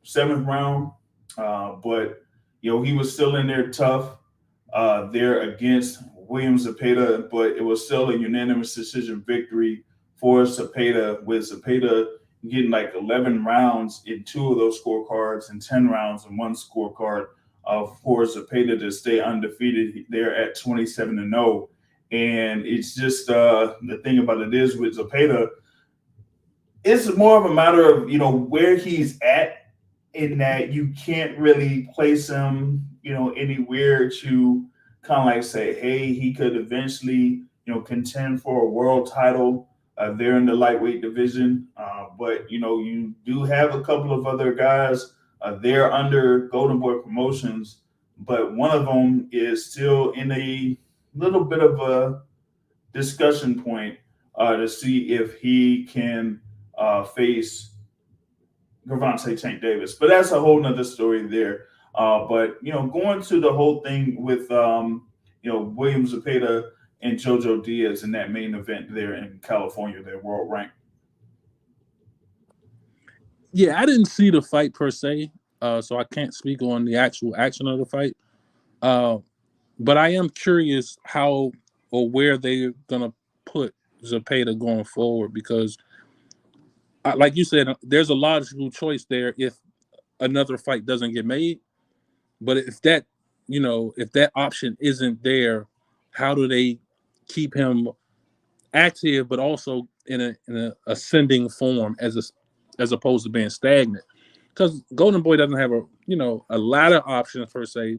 seventh round. But he was still in there tough there against William Zepeda, but it was still a unanimous decision victory for Zepeda, with Zepeda getting like 11 rounds in 2 of those scorecards and 10 rounds in 1 scorecard for Zepeda to stay undefeated there at 27-0. And it's just the thing about it is with Zepeda, it's more of a matter of where he's at, in that you can't really place him anywhere to kind of like say, hey, he could eventually contend for a world title there in the lightweight division. But you do have a couple of other guys there under Golden Boy Promotions, but one of them is still in a little bit of a discussion point to see if he can face Gervonta Tank Davis. But that's a whole nother story there. But going to the whole thing with William Zepeda and Jojo Diaz in that main event there in California, their world rank. Yeah, I didn't see the fight per se, so I can't speak on the actual action of the fight. But I am curious how or where they're gonna put Zepeda going forward, because, like you said, there's a logical choice there if another fight doesn't get made. But if that option isn't there, how do they keep him active but also in a ascending form as opposed to being stagnant? Because Golden Boy doesn't have a lot of options per se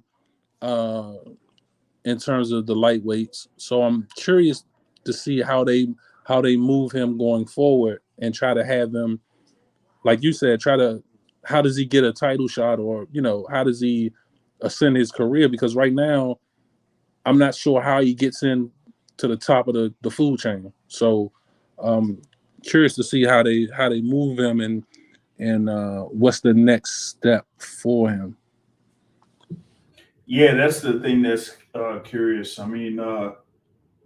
in terms of the lightweights. So I'm curious to see how they move him going forward and try to have him like you said, how does he get a title shot, or how does he ascend his career? Because right now, I'm not sure how he gets in to the top of the food chain. So, curious to see how they move him, and what's the next step for him. Yeah, that's the thing that's curious. I mean,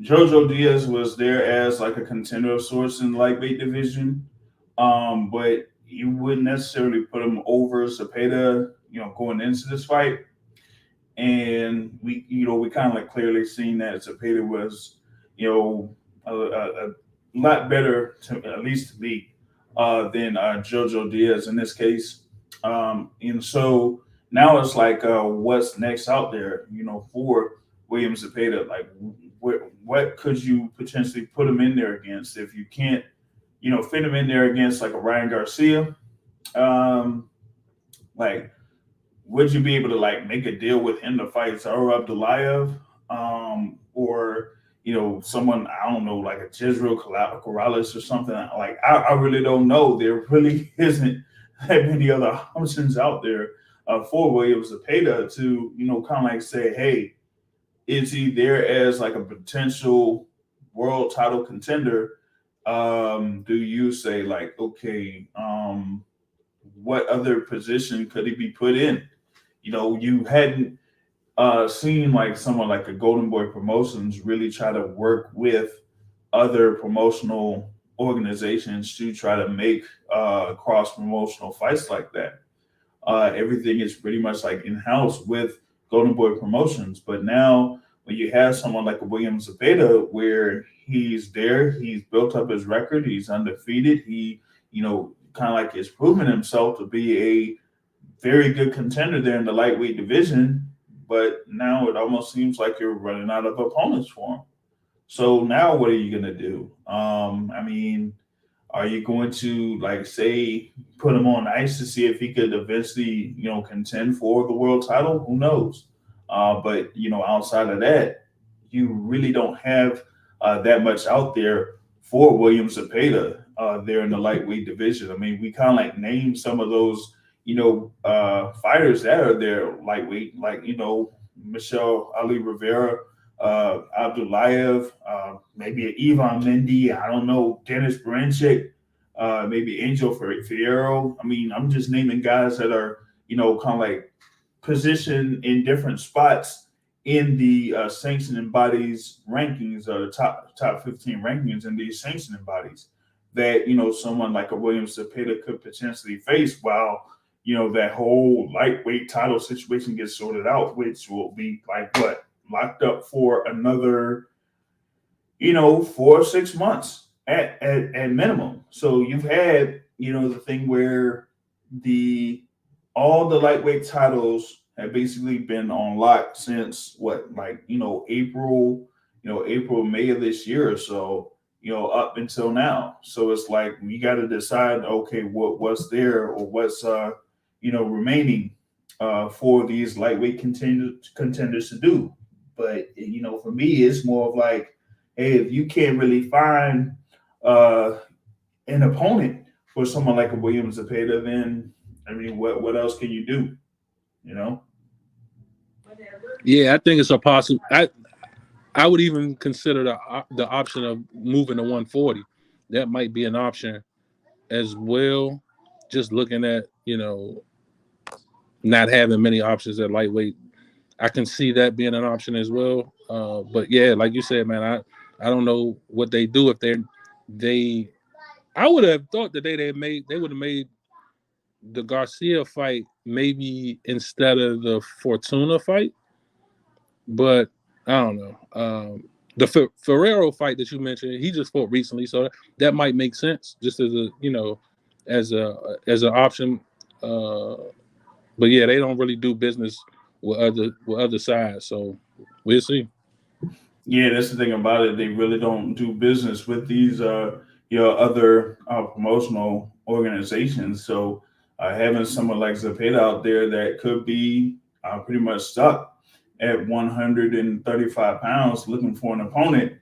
Jojo Diaz was there as like a contender of sorts in the lightweight division, but you wouldn't necessarily put him over Zepeda, going into this fight. And we kind of like clearly seen that Zepeda was, a lot better to at least to me than Jojo Diaz in this case. And so now it's like, what's next out there, for William Zepeda? Like, what could you potentially put him in there against if you can't, fit him in there against like a Ryan Garcia? Um, like, would you be able to like make a deal with him to fight Zara Abdulayev, or someone, I don't know, like a Jezreel Corrales or something? Like, I really don't know. There really isn't that many other options out there for Williams Zepeda to kind of like say, hey, is he there as like a potential world title contender? Do you say like, okay, what other position could he be put in? You hadn't seen like someone like a Golden Boy Promotions really try to work with other promotional organizations to try to make cross promotional fights like that. Everything is pretty much like in house with Golden Boy Promotions. But now, when you have someone like a William Zepeda, where he's there, he's built up his record, he's undefeated, he, kind of like has proven himself to be a very good contender there in the lightweight division. But now it almost seems like you're running out of opponents for him. So now what are you going to do? I mean, are you going to like say put him on ice to see if he could eventually, contend for the world title? Who knows? But outside of that, you really don't have that much out there for William Zepeda there in the lightweight division. I mean, we kind of like named some of those, fighters that are there lightweight, like Michelle Ali Rivera, Abdulayev, maybe Ivan Mendy, I don't know, Dennis Baranchyk, maybe Angel Fierro. I mean, I'm just naming guys that are, kind of like positioned in different spots in the sanctioning bodies rankings, or the top 15 rankings in these sanctioning bodies that, someone like a William Zepeda could potentially face while, that whole lightweight title situation gets sorted out, which will be like what, locked up for another, 4 or 6 months at minimum. So you've had, the thing where all the lightweight titles have basically been on lock since what, like, April, April, May of this year or so, up until now. So it's like we got to decide, okay, what's there, or what's remaining for these lightweight contenders to do. But for me, it's more of like, hey, if you can't really find an opponent for someone like a William Zepeda, then I mean, what else can you do? Yeah, I think it's a possible. I would even consider the option of moving to 140. That might be an option as well. Just looking at not having many options at lightweight, I can see that being an option as well. But yeah, like you said, man, I don't know what they do if they. I would have thought that they would have made the Garcia fight maybe instead of the Fortuna fight, but I don't know. The Ferrero fight that you mentioned, he just fought recently, so that might make sense just as a as an option. But yeah, they don't really do business with other sides, so we'll see. Yeah, that's the thing about it. They really don't do business with these other promotional organizations. So having someone like Zepeda out there that could be pretty much stuck at 135 pounds looking for an opponent,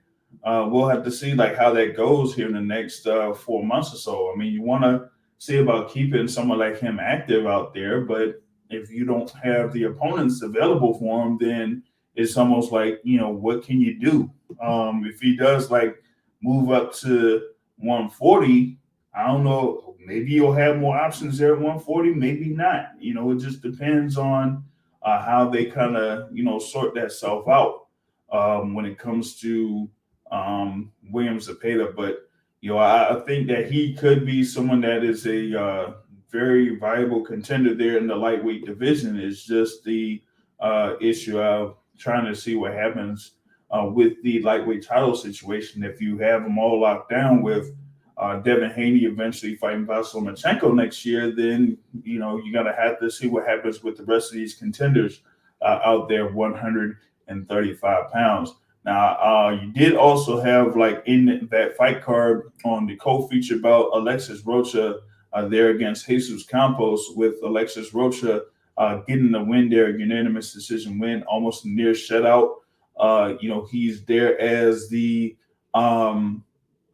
we'll have to see like how that goes here in the next 4 months or so. I mean, you want to say about keeping someone like him active out there, but if you don't have the opponents available for him, then it's almost like, what can you do? If he does like move up to 140, I don't know. Maybe you'll have more options there at 140. Maybe not. It just depends on how they kind of sort that self out when it comes to Williams Zepeda. But I think that he could be someone that is a very viable contender there in the lightweight division. It's just the issue of trying to see what happens with the lightweight title situation. If you have them all locked down with Devin Haney eventually fighting Vasyl Lomachenko next year, then you're gonna have to see what happens with the rest of these contenders out there, 135 pounds. Now, you did also have, like, in that fight card on the co-featured bout, Alexis Rocha there against Jesus Campos, with Alexis Rocha getting the win there, unanimous decision win, almost a near shutout. He's there as the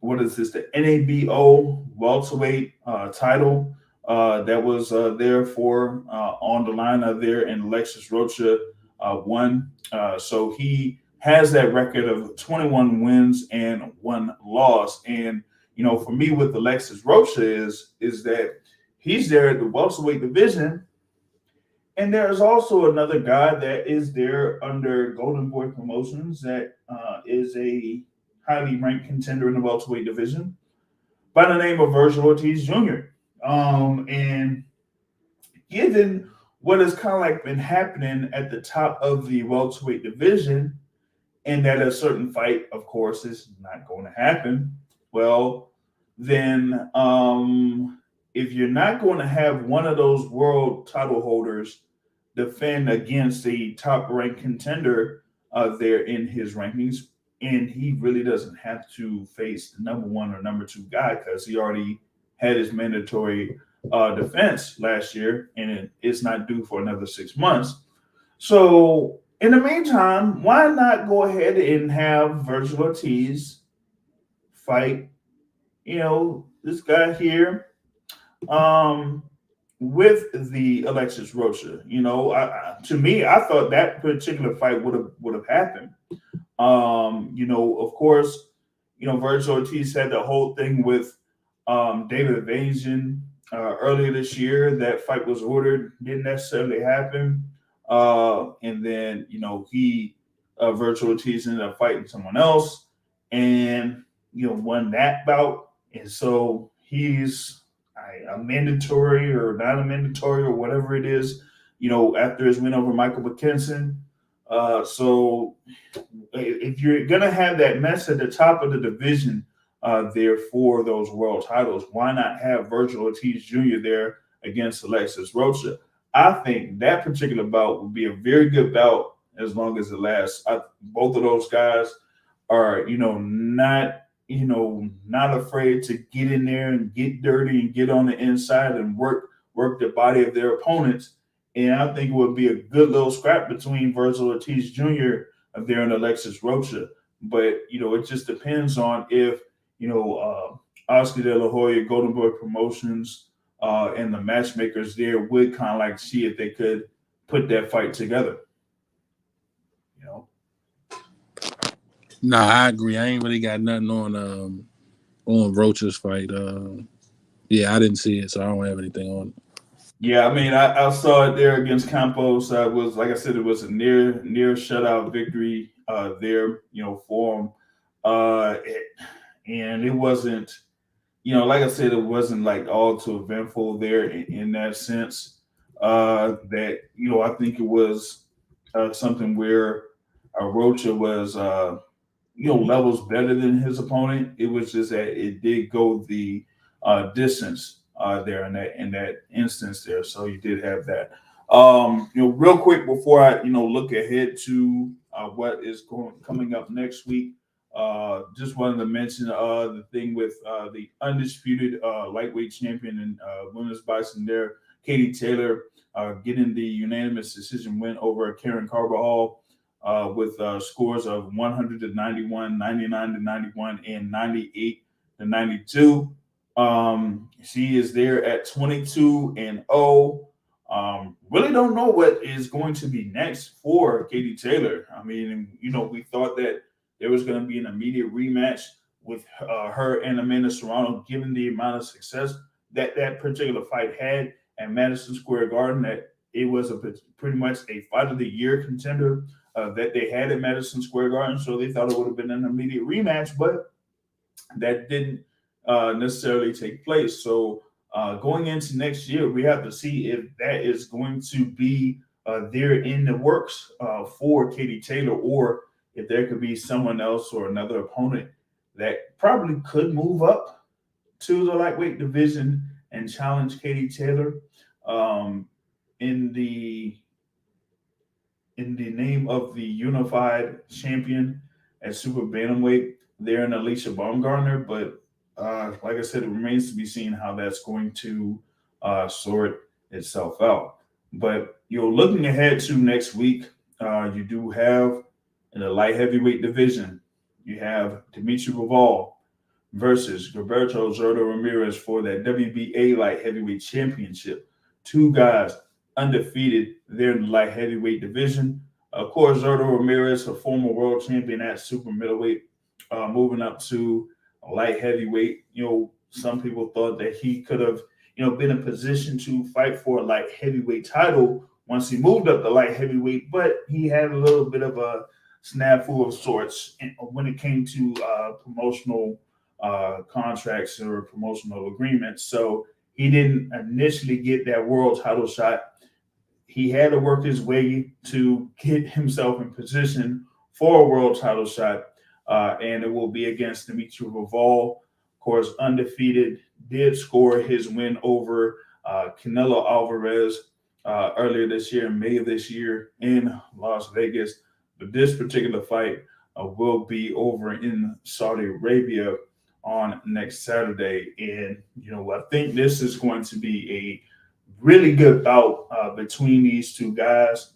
what is this? The NABO welterweight title that was there for on the line there, and Alexis Rocha won. So he has that record of 21 wins and 1 loss. And for me with Alexis Rocha is that he's there at the welterweight division, and there's also another guy that is there under Golden Boy Promotions that is a highly ranked contender in the welterweight division by the name of Virgil Ortiz Jr. And given what has kind of like been happening at the top of the welterweight division, and that a certain fight, of course, is not going to happen, well, then if you're not going to have one of those world title holders defend against a top ranked contender there in his rankings, and he really doesn't have to face the number 1 or number 2 guy because he already had his mandatory defense last year, and it's not due for another 6 months. So in the meantime, why not go ahead and have Virgil Ortiz fight, this guy here with the Alexis Rocha? To me, I thought that particular fight would have happened. Of course, Virgil Ortiz had the whole thing with David Evasion earlier this year. That fight was ordered, didn't necessarily happen. And then, he Virgil Ortiz ended up fighting someone else and, won that bout. And so he's a mandatory or not a mandatory or whatever it is, after his win over Michael McKinson. So if you're going to have that mess at the top of the division there for those world titles, why not have Virgil Ortiz Jr. there against Alexis Rocha? I think that particular bout would be a very good bout as long as it lasts. Both of those guys are, not afraid to get in there and get dirty and get on the inside and work the body of their opponents. And I think it would be a good little scrap between Virgil Ortiz Jr. there and Alexis Rocha. But, it just depends on if, Oscar De La Hoya, Golden Boy Promotions, and the matchmakers there would kind of like see if they could put that fight together. No, I agree. I ain't really got nothing on Rocha's fight. I didn't see it, so I don't have anything on it. Yeah, I mean, I saw it there against Campos. It was, like I said, it was a near shutout victory there, for him. And it wasn't, like I said, it wasn't like all too eventful there in that sense. That, I think it was something where Rocha was, levels better than his opponent. It was just that it did go the distance there in that instance there. So you did have that. Real quick before I, look ahead to what is coming up next week. Just wanted to mention the thing with the undisputed lightweight champion and women's boxing there, Katie Taylor, getting the unanimous decision win over Karen Carbajal with scores of 100-91, 99-91, and 98-92. She is there at 22-0. Really don't know what is going to be next for Katie Taylor. I mean, we thought that there was going to be an immediate rematch with her and Amanda Serrano, given the amount of success that that particular fight had at Madison Square Garden. That it was pretty much a fight of the year contender that they had at Madison Square Garden. So they thought it would have been an immediate rematch, but that didn't necessarily take place. So going into next year, we have to see if that is going to be there in the works for Katie Taylor, or if there could be someone else or another opponent that probably could move up to the lightweight division and challenge Katie Taylor um, in the name of the unified champion at super bantamweight there in Alicia Baumgartner. But like I said, it remains to be seen how that's going to sort itself out. But looking ahead to next week, you do have in the light heavyweight division, you have Dimitri Bivol versus Gilberto Zurdo Ramirez for that WBA light heavyweight championship. Two guys undefeated there in the light heavyweight division. Of course, Zurdo Ramirez, a former world champion at super middleweight, moving up to light heavyweight. Some people thought that he could have, been in position to fight for a light heavyweight title once he moved up to light heavyweight, but he had a little bit of a snafu of sorts when it came to promotional contracts or promotional agreements. So he didn't initially get that world title shot. He had to work his way to get himself in position for a world title shot, and it will be against Dimitri Bivol. Of course, undefeated, did score his win over Canelo Alvarez earlier this year, in May of this year in Las Vegas. But this particular fight will be over in Saudi Arabia on next Saturday. And, I think this is going to be a really good bout between these two guys.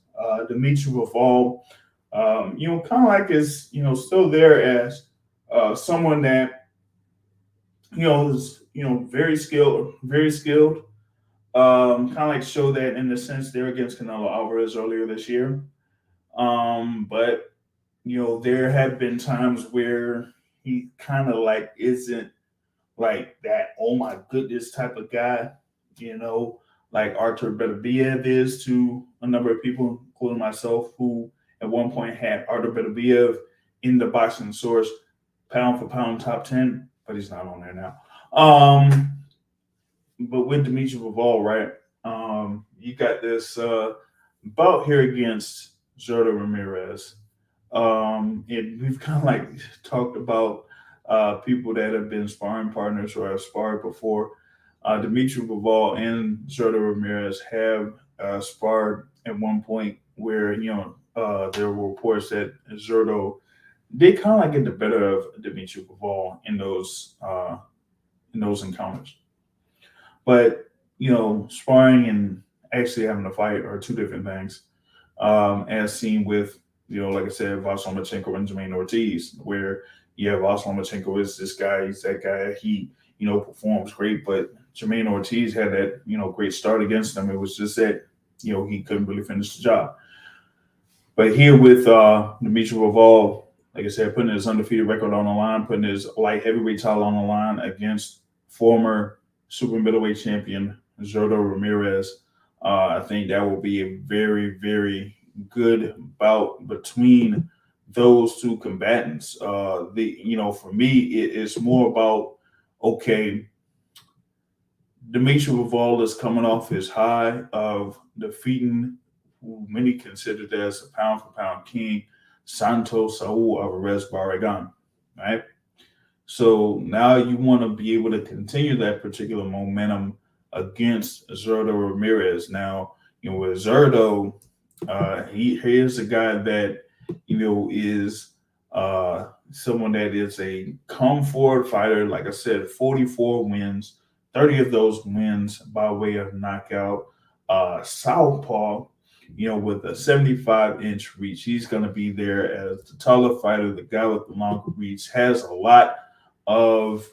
Dimitri Bivol, kind of like is, still there as someone that, is, very skilled, very skilled. Kind of like show that in the sense they're against Canelo Alvarez earlier this year. But there have been times where he kind of like isn't like that, oh my goodness type of guy, like Artur Beterbiev is to a number of people, including myself, who at one point had Artur Beterbiev in the boxing source pound for pound top 10, but he's not on there now. But with Dimitri Bivol, right? You got this bout here against Zurdo Ramirez. And we've kind of like talked about people that have been sparring partners or have sparred before. Dimitri Bivol and Zurdo Ramirez have sparred at one point where there were reports that Zurdo did kind of like get the better of Dimitri Bivol in those encounters. But sparring and actually having a fight are two different things. As seen with like I said, Vasyl Lomachenko and Jermaine Ortiz, where Vasyl Lomachenko is this guy, he's that guy, he performs great, but Jermaine Ortiz had that great start against him. It was just that he couldn't really finish the job. But here with Dimitri Bivol, like I said, putting his undefeated record on the line, putting his light heavyweight title on the line against former super middleweight champion Zurdo Ramirez, I think that will be a very, very good bout between those two combatants. For me, it's more about, okay, Dimitri Bivol is coming off his high of defeating who many considered as a pound for pound king, Santos Saul Alvarez Barragan, right? So now you want to be able to continue that particular momentum against Zurdo Ramirez. Now, with Zurdo, he is a guy that is someone that is a come forward fighter. Like I said, 44 wins, 30 of those wins by way of knockout. Southpaw, with a 75-inch reach, he's going to be there as the taller fighter, the guy with the longer reach, has a lot of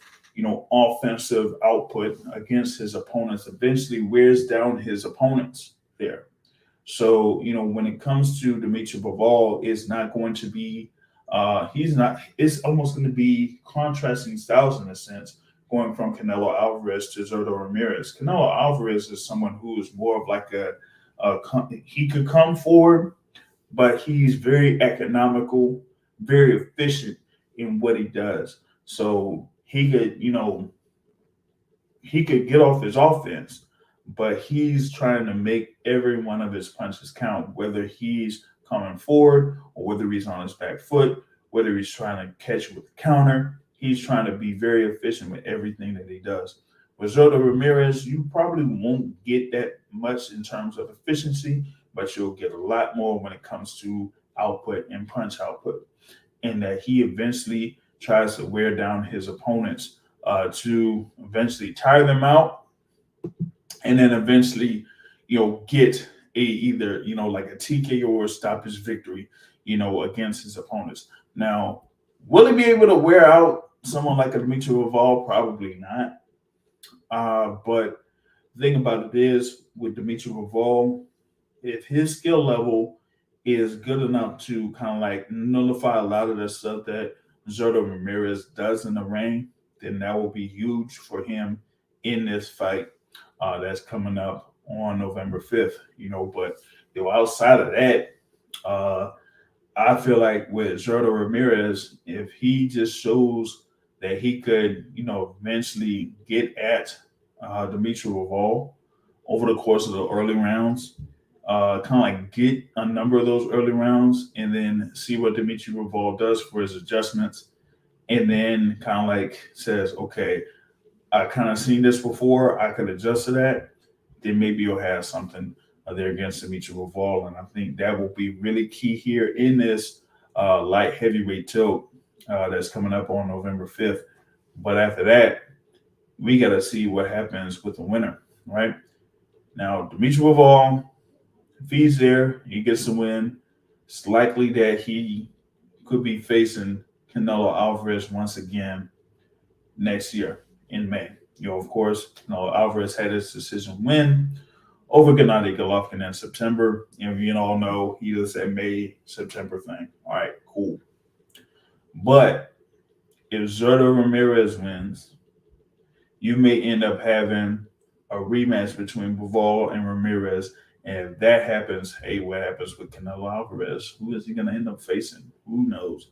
offensive output against his opponents eventually wears down his opponents there. So, when it comes to Dimitri Bivol, it's not going to be, it's almost going to be contrasting styles in a sense, going from Canelo Alvarez to Zurdo Ramirez. Canelo Alvarez is someone who is more of like he could come forward, but he's very economical, very efficient in what he does. So he could get off his offense, but he's trying to make every one of his punches count, whether he's coming forward or whether he's on his back foot, whether he's trying to catch with the counter. He's trying to be very efficient with everything that he does. With Zurdo Ramirez, you probably won't get that much in terms of efficiency, but you'll get a lot more when it comes to output and punch output. And that he eventually tries to wear down his opponents to eventually tire them out, and then eventually, get either like a TKO or stoppage victory, against his opponents. Now, will he be able to wear out someone like a Dimitri Bivol? Probably not. But the thing about it is, with Dimitri Bivol, if his skill level is good enough to kind of like nullify a lot of the stuff that Zurdo Ramirez does in the ring, then that will be huge for him in this fight that's coming up on November 5th. But outside of that, I feel like with Zurdo Ramirez, if he just shows that he could, eventually get at Dimitri Bivol over the course of the early rounds, kind of like get a number of those early rounds and then see what Dimitri Bivol does for his adjustments, and then kind of like says, okay, I kind of seen this before, I could adjust to that, then maybe you'll have something there against Dimitri Bivol. And I think that will be really key here in this light heavyweight tilt that's coming up on November 5th. But after that, we got to see what happens with the winner, right? Now, Dimitri Bivol, if he's there, he gets the win. It's likely that he could be facing Canelo Alvarez once again next year in May. Of course, Canelo Alvarez had his decision win over Gennady Golovkin in September. You all know he does that May, September thing. All right, cool. But if Zurdo Ramirez wins, you may end up having a rematch between Bivol and Ramirez. And if that happens, hey, what happens with Canelo Alvarez? Who is he going to end up facing? Who knows?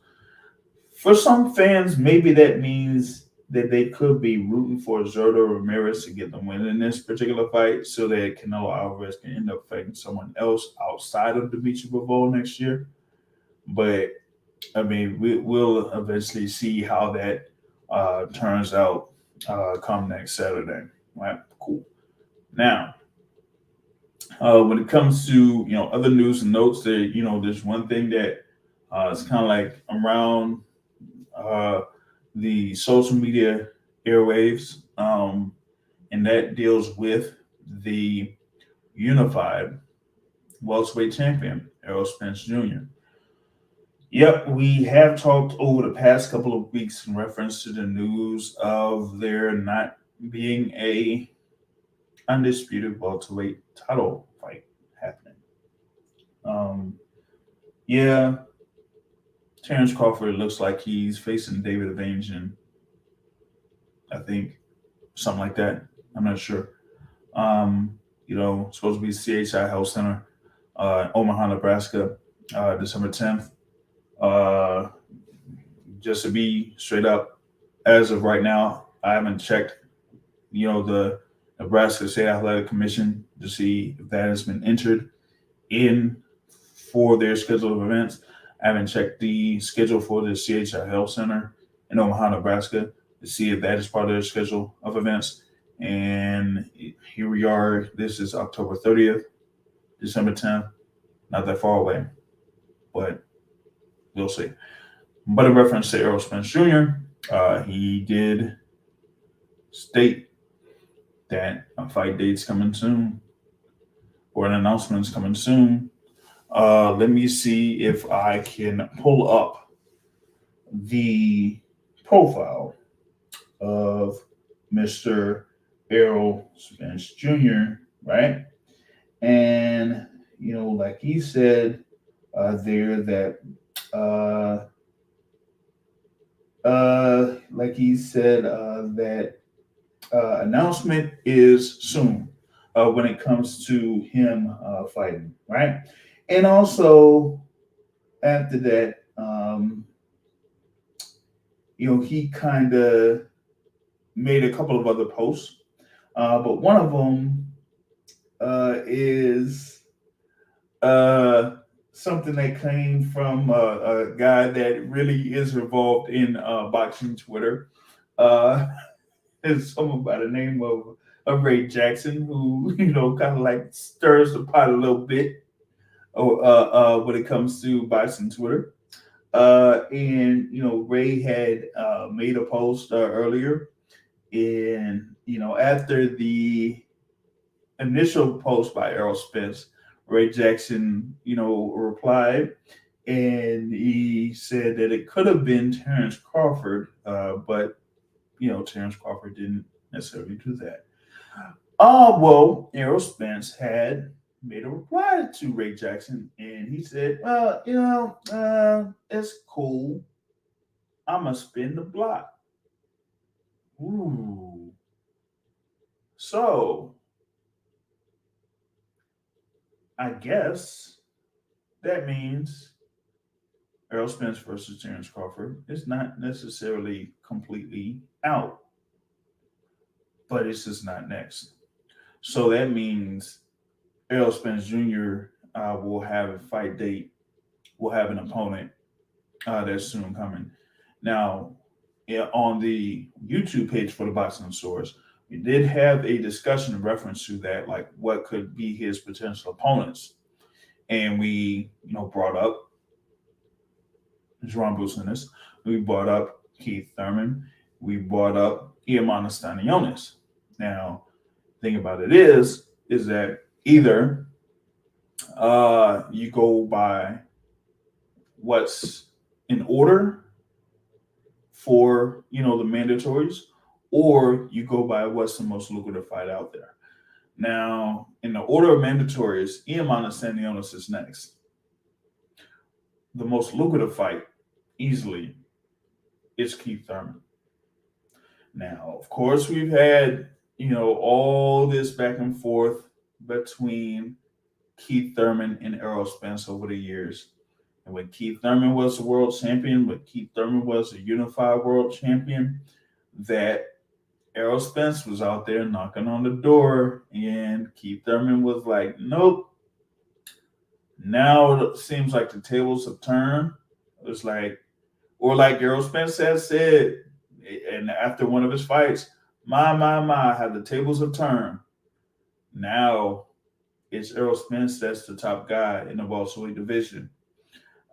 For some fans, maybe that means that they could be rooting for Zurdo Ramirez to get the win in this particular fight so that Canelo Alvarez can end up fighting someone else outside of Dimitri Bivol next year. But, I mean, we'll eventually see how that turns out come next Saturday. Right? Cool. Now, when it comes to, other news and notes, there, there's one thing that is kind of like around the social media airwaves, and that deals with the unified welterweight champion, Errol Spence Jr. Yep, we have talked over the past couple of weeks in reference to the news of there not being a undisputed welterweight title fight happening. Yeah, Terrence Crawford looks like he's facing David Evangeline, I think, something like that. I'm not sure. Supposed to be CHI Health Center, Omaha, Nebraska, December 10th. Just to be straight up, as of right now, I haven't checked, the Nebraska State Athletic Commission to see if that has been entered in for their schedule of events. I haven't checked the schedule for the CHI Health Center in Omaha, Nebraska to see if that is part of their schedule of events. And here we are. This is October 30th, December 10th. Not that far away, but we'll see. But in reference to Errol Spence Jr., he did state that a fight date's coming soon, or an announcement's coming soon. Let me see if I can pull up the profile of Mr. Errol Spence Jr., right? And, like he said there that, uh, like he said that announcement is soon when it comes to him fighting, right? And also after that, he kind of made a couple of other posts, but one of them is uh, something that came from a guy that really is involved in boxing Twitter. Uh, it's someone by the name of Ray Jackson, who kind of like stirs the pot a little bit when it comes to boxing Twitter. And Ray had made a post earlier, and after the initial post by Errol Spence, Ray Jackson, replied, and he said that it could have been Terrence Crawford, but Terrence Crawford didn't necessarily do that. Well, Errol Spence had made a reply to Ray Jackson, and he said, "Well, it's cool. I'ma spin the block." Ooh. So I guess that means Errol Spence versus Terrence Crawford is not necessarily completely out, but it's just not next. So that means Errol Spence Jr. Will have a fight date, will have an opponent that's soon coming. Now, on the YouTube page for the Boxing Source, we did have a discussion in reference to that, like what could be his potential opponents. And we, brought up Jerome Business. We brought up Keith Thurman. We brought up Iamana Stanionis. Now, the thing about it is that either you go by what's in order for the mandatories, or you go by what's the most lucrative fight out there. Now, in the order of mandatories, Iamana Stanionis is next. The most lucrative fight, easily, is Keith Thurman. Now, of course, we've had all this back and forth between Keith Thurman and Errol Spence over the years. And when Keith Thurman was the world champion, when Keith Thurman was a unified world champion, that Errol Spence was out there knocking on the door, and Keith Thurman was like, nope. Now it seems like the tables have turned. It's like, or like Errol Spence has said, and after one of his fights, my, how the tables have turned. Now it's Errol Spence that's the top guy in the welterweight division.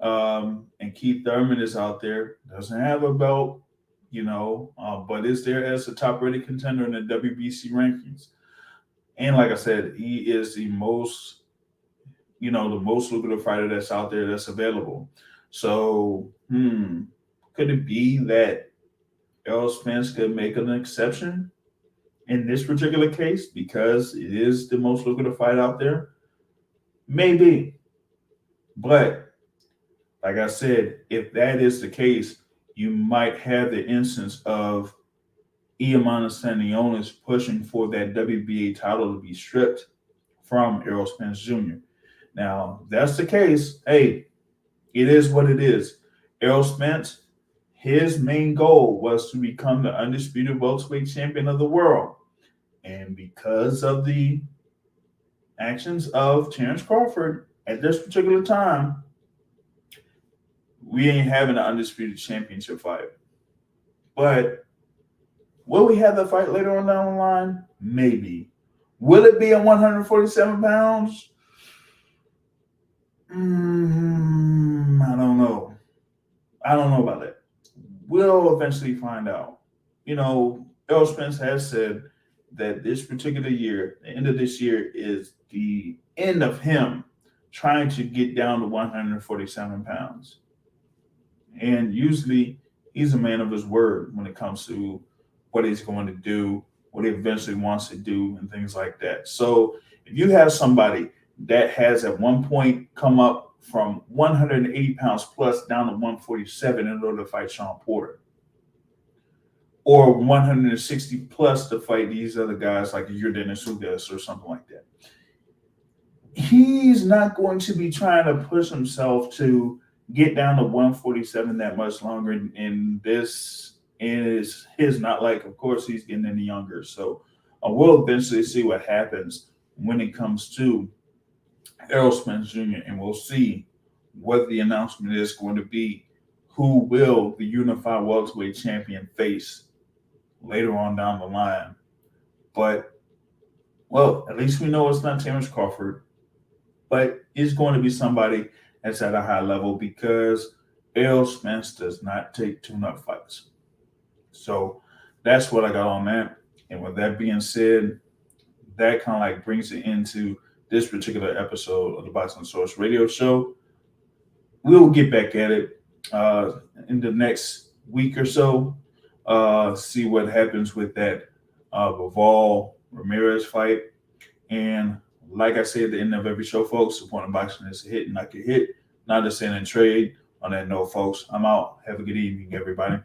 And Keith Thurman is out there, doesn't have a belt, but is there as a top rated contender in the WBC rankings. And like I said, he is the most lucrative fighter that's out there that's available. So, could it be that Errol Spence could make an exception in this particular case because it is the most lucrative fight out there? Maybe. But like I said, if that is the case, you might have the instance of Iamana Stanionis pushing for that WBA title to be stripped from Errol Spence Jr. Now, if that's the case, hey, it is what it is. Errol Spence, his main goal was to become the undisputed welterweight champion of the world. And because of the actions of Terrence Crawford at this particular time, we ain't having an undisputed championship fight. But will we have that fight later on down the line? Maybe. Will it be at 147 pounds? I don't know. I don't know about that. We'll eventually find out. Errol Spence has said that this particular year, the end of this year, is the end of him trying to get down to 147 pounds. And usually he's a man of his word when it comes to what he's going to do, what he eventually wants to do, and things like that. So if you have somebody that has at one point come up from 180 pounds plus down to 147 in order to fight Sean Porter, or 160 plus to fight these other guys like Yordenis Ugas or something like that, he's not going to be trying to push himself to get down to 147 that much longer. And this is his not like, of course, he's getting any younger. So we'll eventually see what happens when it comes to Errol Spence Jr. And we'll see what the announcement is going to be. Who will the unified welterweight champion face later on down the line? But, well, at least we know it's not Terrence Crawford. But it's going to be somebody that's at a high level, because Errol Spence does not take tune-up fights. So that's what I got on that. And with that being said, that kind of like brings it into this particular episode of the Boxing Source Radio Show. We'll get back at it in the next week or so. See what happens with that Bivol Ramirez fight. And like I say at the end of every show, folks, supporting boxing is a hit and not a hit, not a sin and trade. On that note, folks, I'm out. Have a good evening, everybody.